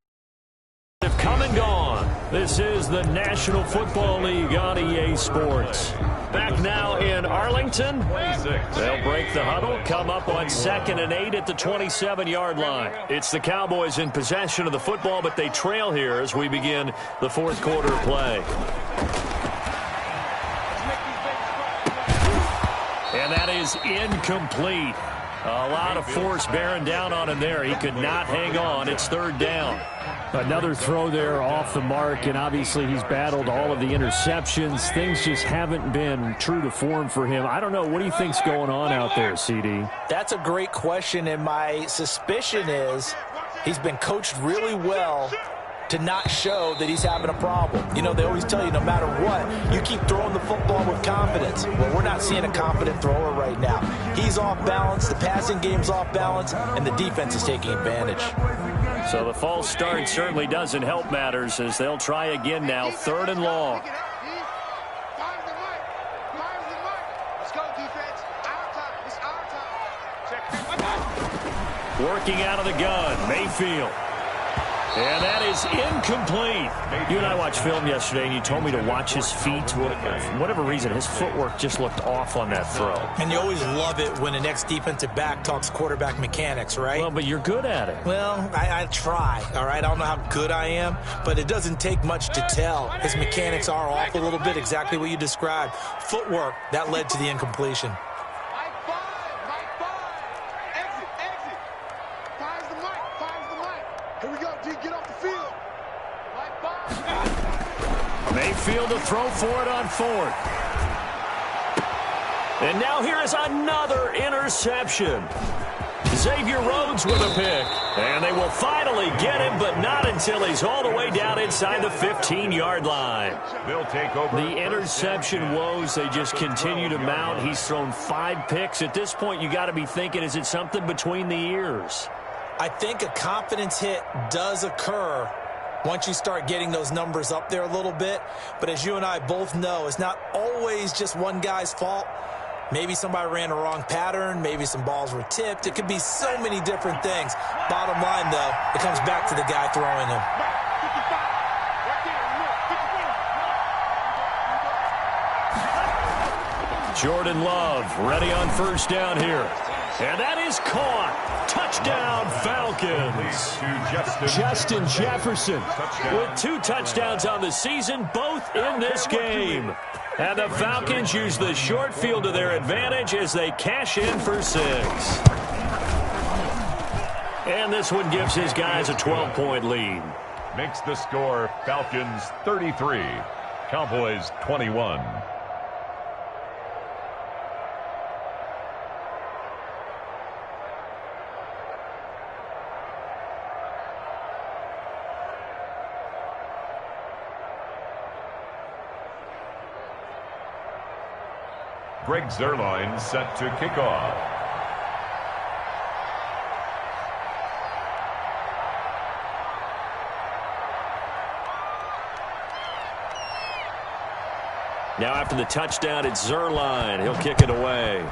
Have come and gone. This is the National Football League on EA Sports. Back now in Arlington. They'll break the huddle, come up on 2nd and 8 at the 27-yard line. It's the Cowboys in possession of the football, but they trail here as we begin the 4th quarter play. And that is incomplete. A lot of force bearing down on him there. He could not hang on. It's 3rd down. Another throw there off the mark, and obviously he's battled all of the interceptions. Things just haven't been true to form for him. I don't know. What do you think's going on out there, CD? That's a great question, and my suspicion is he's been coached really well to not show that he's having a problem. You know, they always tell you no matter what, you keep throwing the football with confidence. Well, we're not seeing a confident thrower right now. He's off balance, the passing game's off balance, and the defense is taking advantage. So the false start certainly doesn't help matters as they'll try again now, 3rd and long. Working out of the gun, Mayfield. And that is incomplete. You and I watched film yesterday, and you told me to watch his feet. For whatever reason, his footwork just looked off on that throw. And you always love it when an ex-defensive back talks quarterback mechanics, right? Well, but you're good at it. Well, I try, all right? I don't know how good I am, but it doesn't take much to tell. His mechanics are off a little bit, exactly what you described. Footwork, that led to the incompletion. Mayfield to throw for it on fourth. And now here is another interception. Xavier Rhodes with a pick. And they will finally get him, but not until he's all the way down inside the 15-yard line. They'll take over. The interception woes, they just continue to mount. He's thrown 5 picks. At this point, you got to be thinking, is it something between the ears? I think a confidence hit does occur once you start getting those numbers up there a little bit. But as you and I both know, it's not always just one guy's fault. Maybe somebody ran a wrong pattern. Maybe some balls were tipped. It could be so many different things. Bottom line, though, it comes back to the guy throwing them. Jordan Love ready on first down here. And that is caught. Touchdown, Falcons. Justin Jefferson with 2 touchdowns on the season, both in this game. And the Falcons use the short field to their advantage as they cash in for 6. And this one gives his guys a 12-point lead. Makes the score Falcons 33, Cowboys 21. Greg Zuerlein set to kick off. Now after the touchdown, it's Zuerlein. He'll kick it away.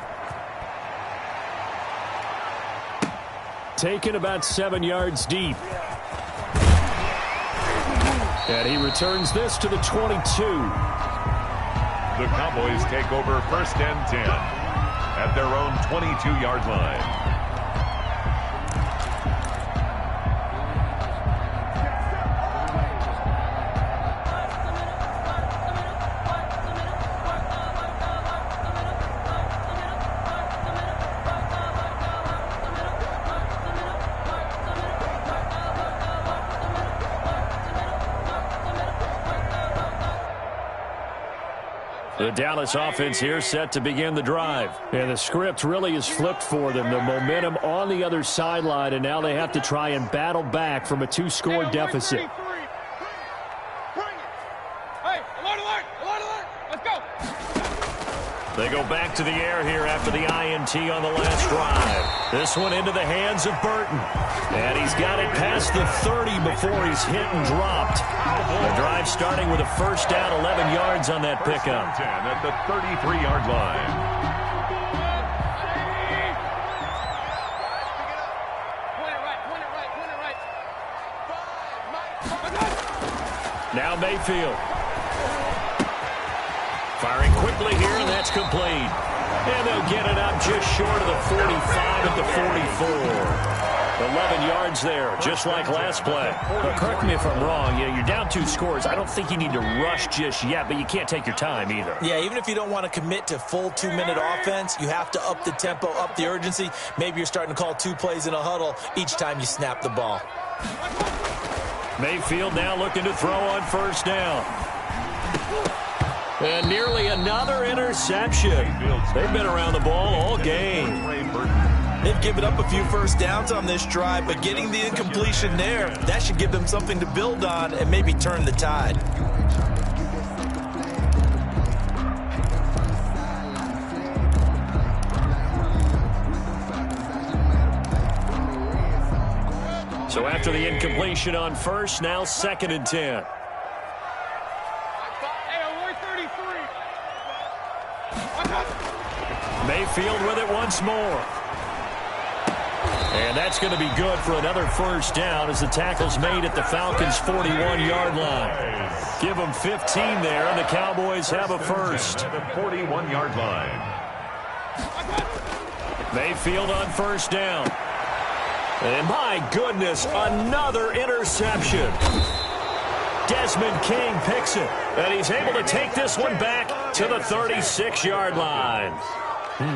Taken about 7 yards deep. And he returns this to the 22. The Cowboys take over first and 10 at their own 22-yard line. The Dallas offense here set to begin the drive. And the script really is flipped for them. The momentum on the other sideline, and now they have to try and battle back from a 2-score deficit. They go back to the air here after the INT on the last drive. This one into the hands of Burton. And he's got it past the 30 before he's hit and dropped. The drive starting with a first down, 11 yards on that pickup. 10 at the 33-yard line. Now Mayfield. Firing quickly here, and that's complete. And they'll get it up just short of the 45 at the 44. 11 yards there, just like last play. But correct me if I'm wrong. You're down 2 scores. I don't think you need to rush just yet, but you can't take your time either. Yeah, even if you don't want to commit to full 2-minute offense, you have to up the tempo, up the urgency. Maybe you're starting to call 2 plays in a huddle each time you snap the ball. Mayfield now looking to throw on first down. And nearly another interception. They've been around the ball all game. They've given up a few first downs on this drive, but getting the incompletion there, that should give them something to build on and maybe turn the tide. So after the incompletion on first, now 2nd and 10. Mayfield with it once more. And that's going to be good for another first down as the tackle's made at the Falcons' 41-yard line. Give them 15 there, and the Cowboys have a first. At the 41-yard line. Mayfield on first down. And my goodness, another interception. Desmond King picks it, and he's able to take this one back to the 36-yard line.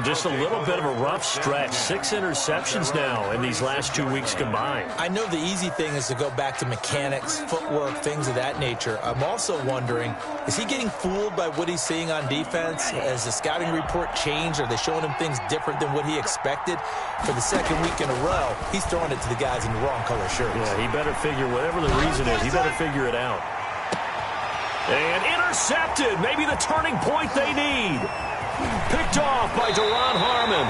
Just a little bit of a rough stretch. 6 interceptions now in these last 2 weeks combined. I know the easy thing is to go back to mechanics, footwork, things of that nature. I'm also wondering, is he getting fooled by what he's seeing on defense? Has the scouting report changed? Are they showing him things different than what he expected? For the second week in a row, he's throwing it to the guys in the wrong color shirts. Yeah, he better figure, whatever the reason is, he better figure it out. And intercepted. Maybe the turning point they need. Picked off by Deron Harmon.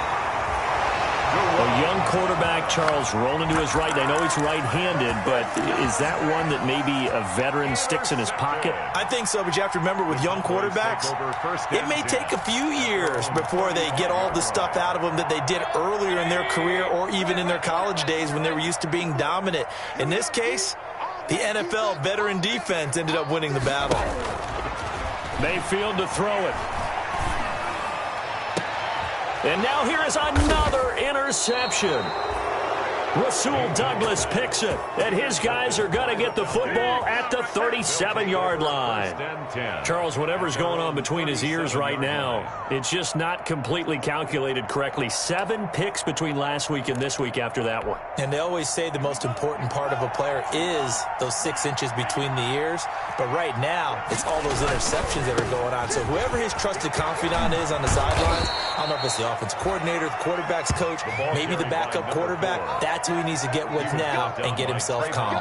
A young quarterback, Charles, rolling to his right. I know he's right-handed, but is that one that maybe a veteran sticks in his pocket? I think so, but you have to remember with young quarterbacks, it may take a few years before they get all the stuff out of them that they did earlier in their career or even in their college days when they were used to being dominant. In this case, the NFL veteran defense ended up winning the battle. Mayfield to throw it. And now here is another interception. Rasul Douglas picks it, and his guys are going to get the football at the 37-yard line. Charles, whatever's going on between his ears right now, it's just not completely calculated correctly. 7 picks between last week and this week after that one. And they always say the most important part of a player is those 6 inches between the ears. But right now, it's all those interceptions that are going on. So whoever his trusted confidant is on the sidelines, I don't know if it's the offensive coordinator, the quarterback's coach, maybe the backup quarterback, that's who he needs to get with now and get himself calm.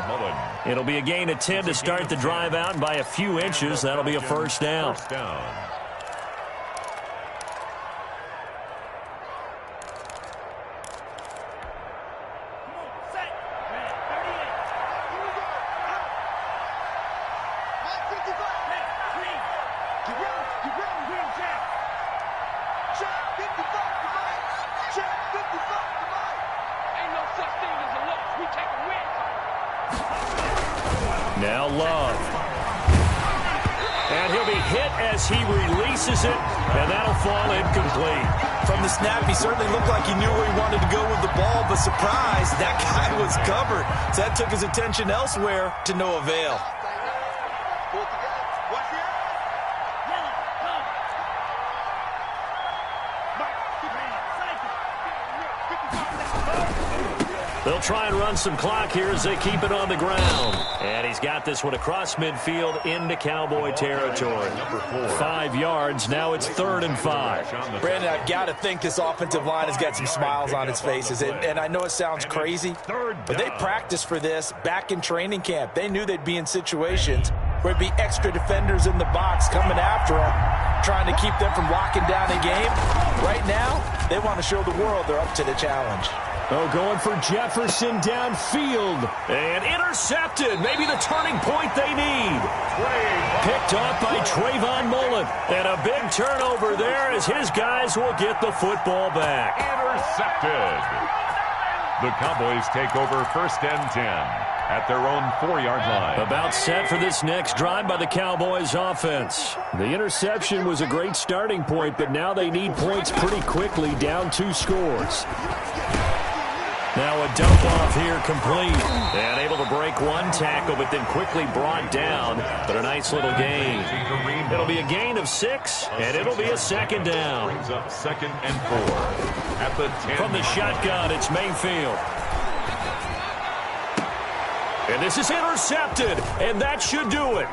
It'll be a gain of 10 to start the drive out, and by a few inches, that'll be a first down. Now Love. And he'll be hit as he releases it, and that'll fall incomplete. From the snap, he certainly looked like he knew where he wanted to go with the ball, but surprise, that guy was covered. So that took his attention elsewhere to no avail. They'll try and run some clock here as they keep it on the ground. And he's got this one across midfield into Cowboy territory. 5 yards. Now it's 3rd and 5. Brandon, I've got to think this offensive line has got some smiles on its faces. And I know it sounds crazy, but they practiced for this back in training camp. They knew they'd be in situations where it'd be extra defenders in the box coming after them, trying to keep them from locking down a game. Right now, they want to show the world they're up to the challenge. Oh, going for Jefferson downfield. And intercepted. Maybe the turning point they need. Picked off by Trayvon Mullen. And a big turnover there as his guys will get the football back. Intercepted. The Cowboys take over 1st and 10 at their own 4-yard line. About set for this next drive by the Cowboys offense. The interception was a great starting point, but now they need points pretty quickly, down 2 scores. Now a dump off here complete. And able to break 1 tackle, but then quickly brought down. But a nice little gain. It'll be a gain of 6, and it'll be a 2nd down. Brings up 2nd and 4 at the 10. From the shotgun, it's Mayfield. And this is intercepted, and that should do it.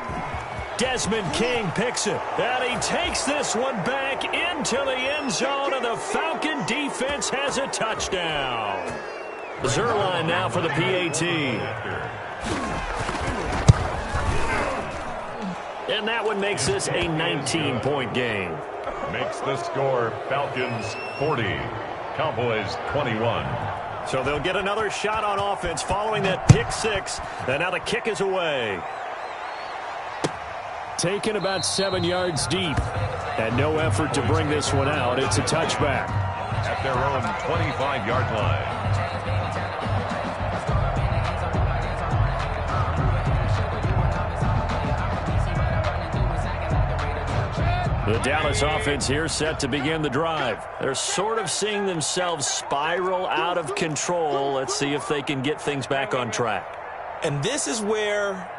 Desmond King picks it, and he takes this one back into the end zone, and the Falcon defense has a touchdown. Zerline now for the PAT. And that one makes this a 19-point game. Makes the score Falcons 40, Cowboys 21. So they'll get another shot on offense following that pick 6, and now the kick is away. Taken about 7 yards deep, and no effort to bring this one out. It's a touchback. At their own 25-yard line. The Dallas offense here set to begin the drive. They're sort of seeing themselves spiral out of control. Let's see if they can get things back on track. And this is where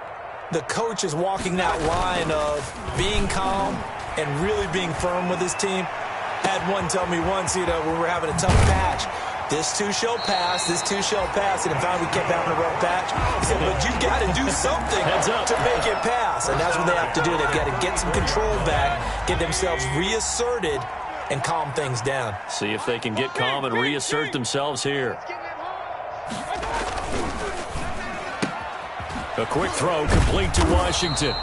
the coach is walking that line of being calm and really being firm with his team. Had one tell me once, when we're having a tough patch, this too shall pass, this too shall pass. And in fact, we kept having a rough patch. He said, but you got to do something to make it pass. And that's what they have to do. They've got to get some control back, get themselves reasserted, and calm things down. See if they can get calm and reassert themselves here. A quick throw complete to Washington.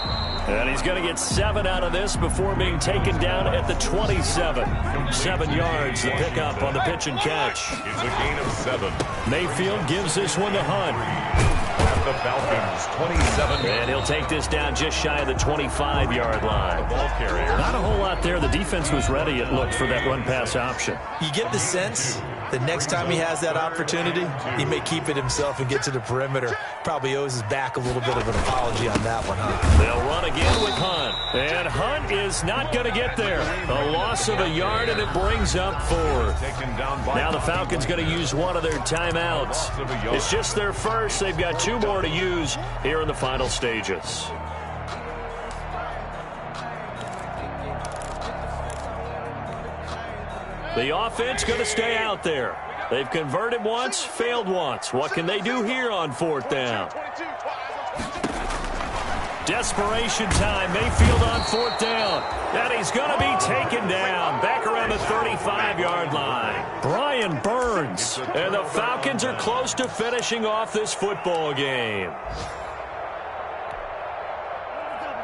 And he's going to get 7 out of this before being taken down at the 27. 7 yards, the pickup on the pitch and catch. It's a gain of 7. Mayfield gives this one to Hunt. At the Falcons, 27. And he'll take this down just shy of the 25-yard line. Ball carrier. Not a whole lot there. The defense was ready, it looked, for that run-pass option. You get the sense the next time he has that opportunity, he may keep it himself and get to the perimeter. Probably owes his back a little bit of an apology on that one, huh? They'll run again with Hunt. And Hunt is not going to get there. A loss of a yard, and it brings up 4. Now the Falcons going to use one of their timeouts. It's just their first. They've got 2 more to use here in the final stages. The offense going to stay out there. They've converted once, failed once. What can they do here on 4th down? Desperation time. Mayfield on 4th down. And he's going to be taken down back around the 35-yard line. Brian Burns. And the Falcons are close to finishing off this football game.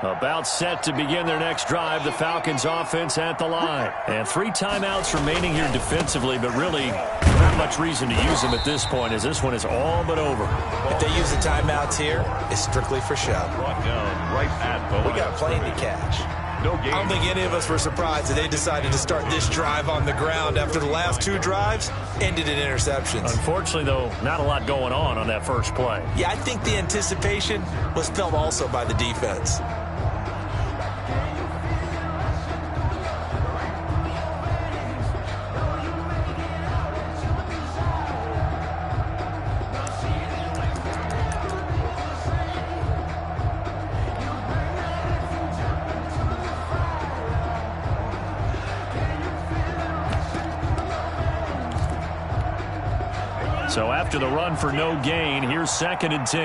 About set to begin their next drive, the Falcons offense at the line. And 3 timeouts remaining here defensively, but really not much reason to use them at this point, as this one is all but over. If they use the timeouts here, it's strictly for show. Brought down right at the We got a plane to catch. No game. I don't think any of us were surprised that they decided to start this drive on the ground after the last 2 drives ended in interceptions. Unfortunately, though, not a lot going on that first play. Yeah, I think the anticipation was felt also by the defense. So after the run for no gain, here's 2nd and 10.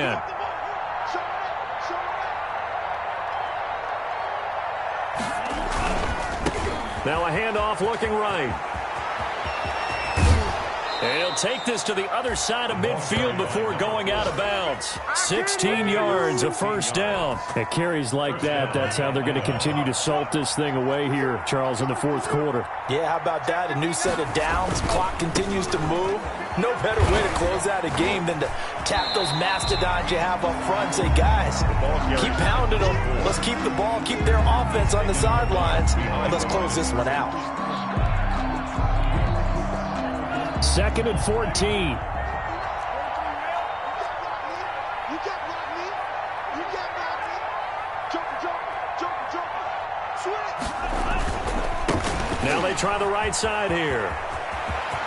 Now a handoff looking right. And he'll take this to the other side of midfield before going out of bounds. 16 yards, a 1st down. At carries like that, that's how they're going to continue to salt this thing away here, Charles, in the 4th quarter. Yeah, how about that? A new set of downs. Clock continues to move. No better way to close out a game than to tap those mastodons you have up front and say, guys, keep pounding them. Let's keep the ball, keep their offense on the sidelines, and let's close this one out. 2nd and 14. Now they try the right side here.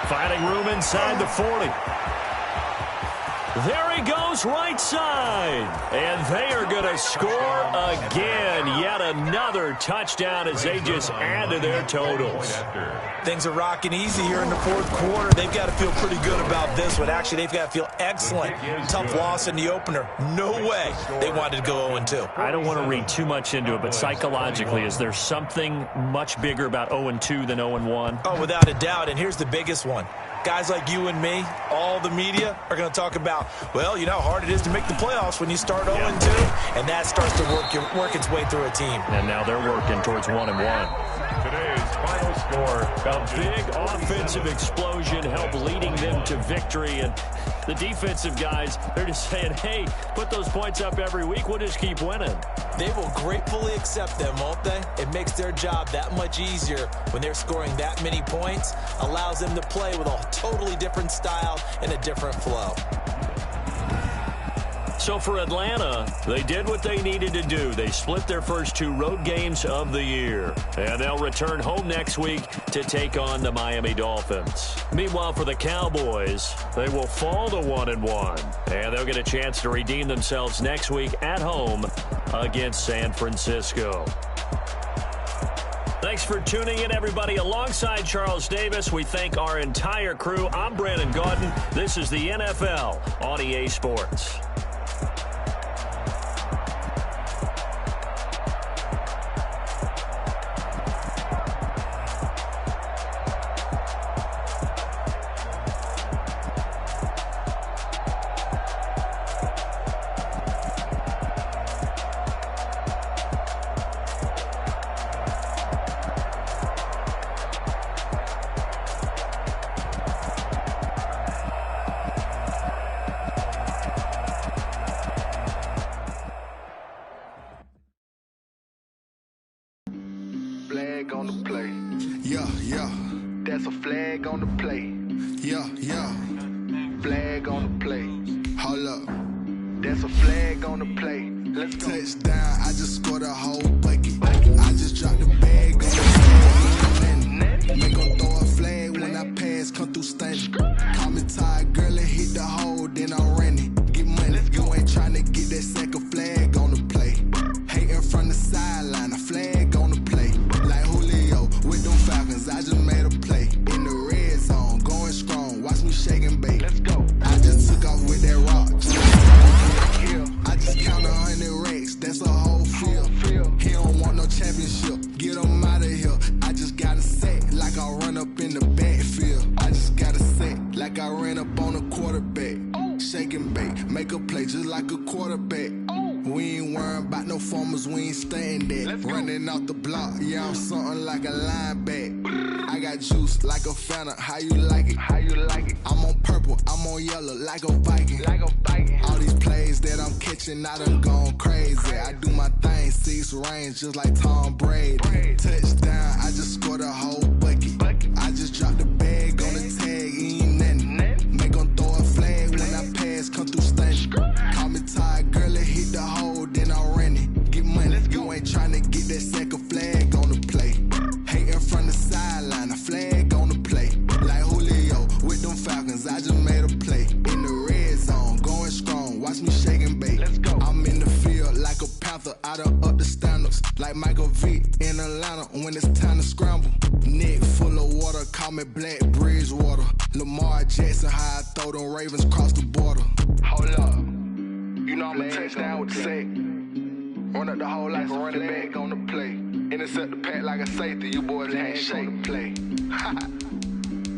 Finding room inside the 40. There he goes, right side. And they are going to score again. Yet another touchdown as they just add to their totals. Things are rocking easy here in the 4th quarter. They've got to feel pretty good about this one. Actually, they've got to feel excellent. Tough loss in the opener. No way they wanted to go 0-2. I don't want to read too much into it, but psychologically, is there something much bigger about 0-2 than 0-1? Oh, without a doubt. And here's the biggest one. Guys like you and me, all the media, are going to talk about, well, you know how hard it is to make the playoffs when you start 0-2, and that starts to work its way through a team. And now they're working towards 1-1. Today's final score. A big offensive explosion helped leading them to victory, and the defensive guys, they're just saying, hey, put those points up every week, we'll just keep winning. They will gratefully accept them, won't they? It makes their job that much easier when they're scoring that many points, allows them to play with a totally different style and a different flow. So for Atlanta, they did what they needed to do. They split their first 2 road games of the year, and they'll return home next week to take on the Miami Dolphins. Meanwhile, for the Cowboys, they will fall to 1-1, and they'll get a chance to redeem themselves next week at home against San Francisco. Thanks for tuning in, everybody. Alongside Charles Davis, we thank our entire crew. I'm Brandon Gaudin. This is the NFL on EA Sports. Flag on the play. Yeah, yeah. That's a flag on the play. Yeah, yeah. Flag on the play. Hold up. That's a flag on the play. Let's go. Touchdown, I just scored a whole bucket. I just dropped the bag on the play. Make 'em throw a flag when I pass, come through stunning. Call me tired, girl, and hit the hole, then I'm running. Get money, you ain't trying to get that second flag on the play. Hating from the sideline, a flag on the play. Like Julio with them Falcons, I just made a play. In the red zone, going strong, watch me shake and bake. Let's go. I just took off with that rock. I just count 100 racks, that's a whole field. He don't want no championship, get him out of here. I just got a set, like I run up in the backfield. I just got a set, like I ran up on a quarterback. Shake and bake, make a play just like a quarterback. We ain't worrying about no formers, we ain't staying there. Running off the block, yeah, I'm something like a linebacker. I got juice like a Fanta, how you like it? How you like it? I'm on purple, I'm on yellow, like a Viking. Like a Viking. All these plays that I'm catching, I done gone crazy. I do my thing, 6 range, just like Tom Brady. Touchdown, I just scored a whole bucket. I just dropped the bag on the tag, ain't nothing. Make 'em throw a flag when I pass, come through stunning. Call me tired, girl, and hit the hole, then I'm running. Get money, you ain't trying to get that second flag on the play. Hating from the sideline, a flag on the play. Like Julio with them Falcons, I just made a play. In the red zone, going strong, watch me shake and bake. Let's go. I'm in the field like a Panther, I done up the standards. Like Michael Vick in Atlanta when it's time to scramble. Neck full of water, call me Black Bridgewater. Lamar Jackson, how I throw them Ravens cross the border. Hold up. You know I'm a touchdown with the sack. Run up the whole like a running back on the play. Intercept the pack like a safety, you boys can't shake the play.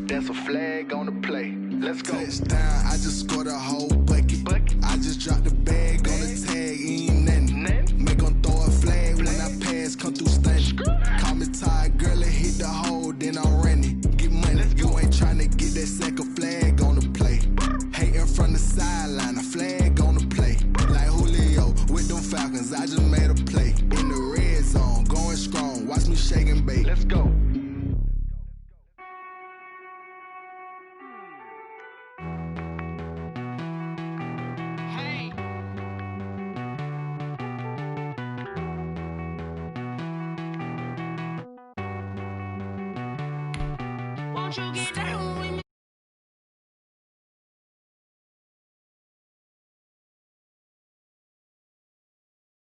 That's a flag on the play. Let's go. Touchdown, I just scored a whole bucket. I just dropped the bag on the tag, ain't nothing. Make 'em throw a flag when I pass, come through stunning. Call me tired, girl, and hit the hole, then I'm running. Get money, you ain't trying to get that second flag on the play. Hating from the sideline, a flag on the play. Like Julio with them Falcons, I just made a play. In the red zone, going strong, watch me shake and bake. Let's go. Won't you get down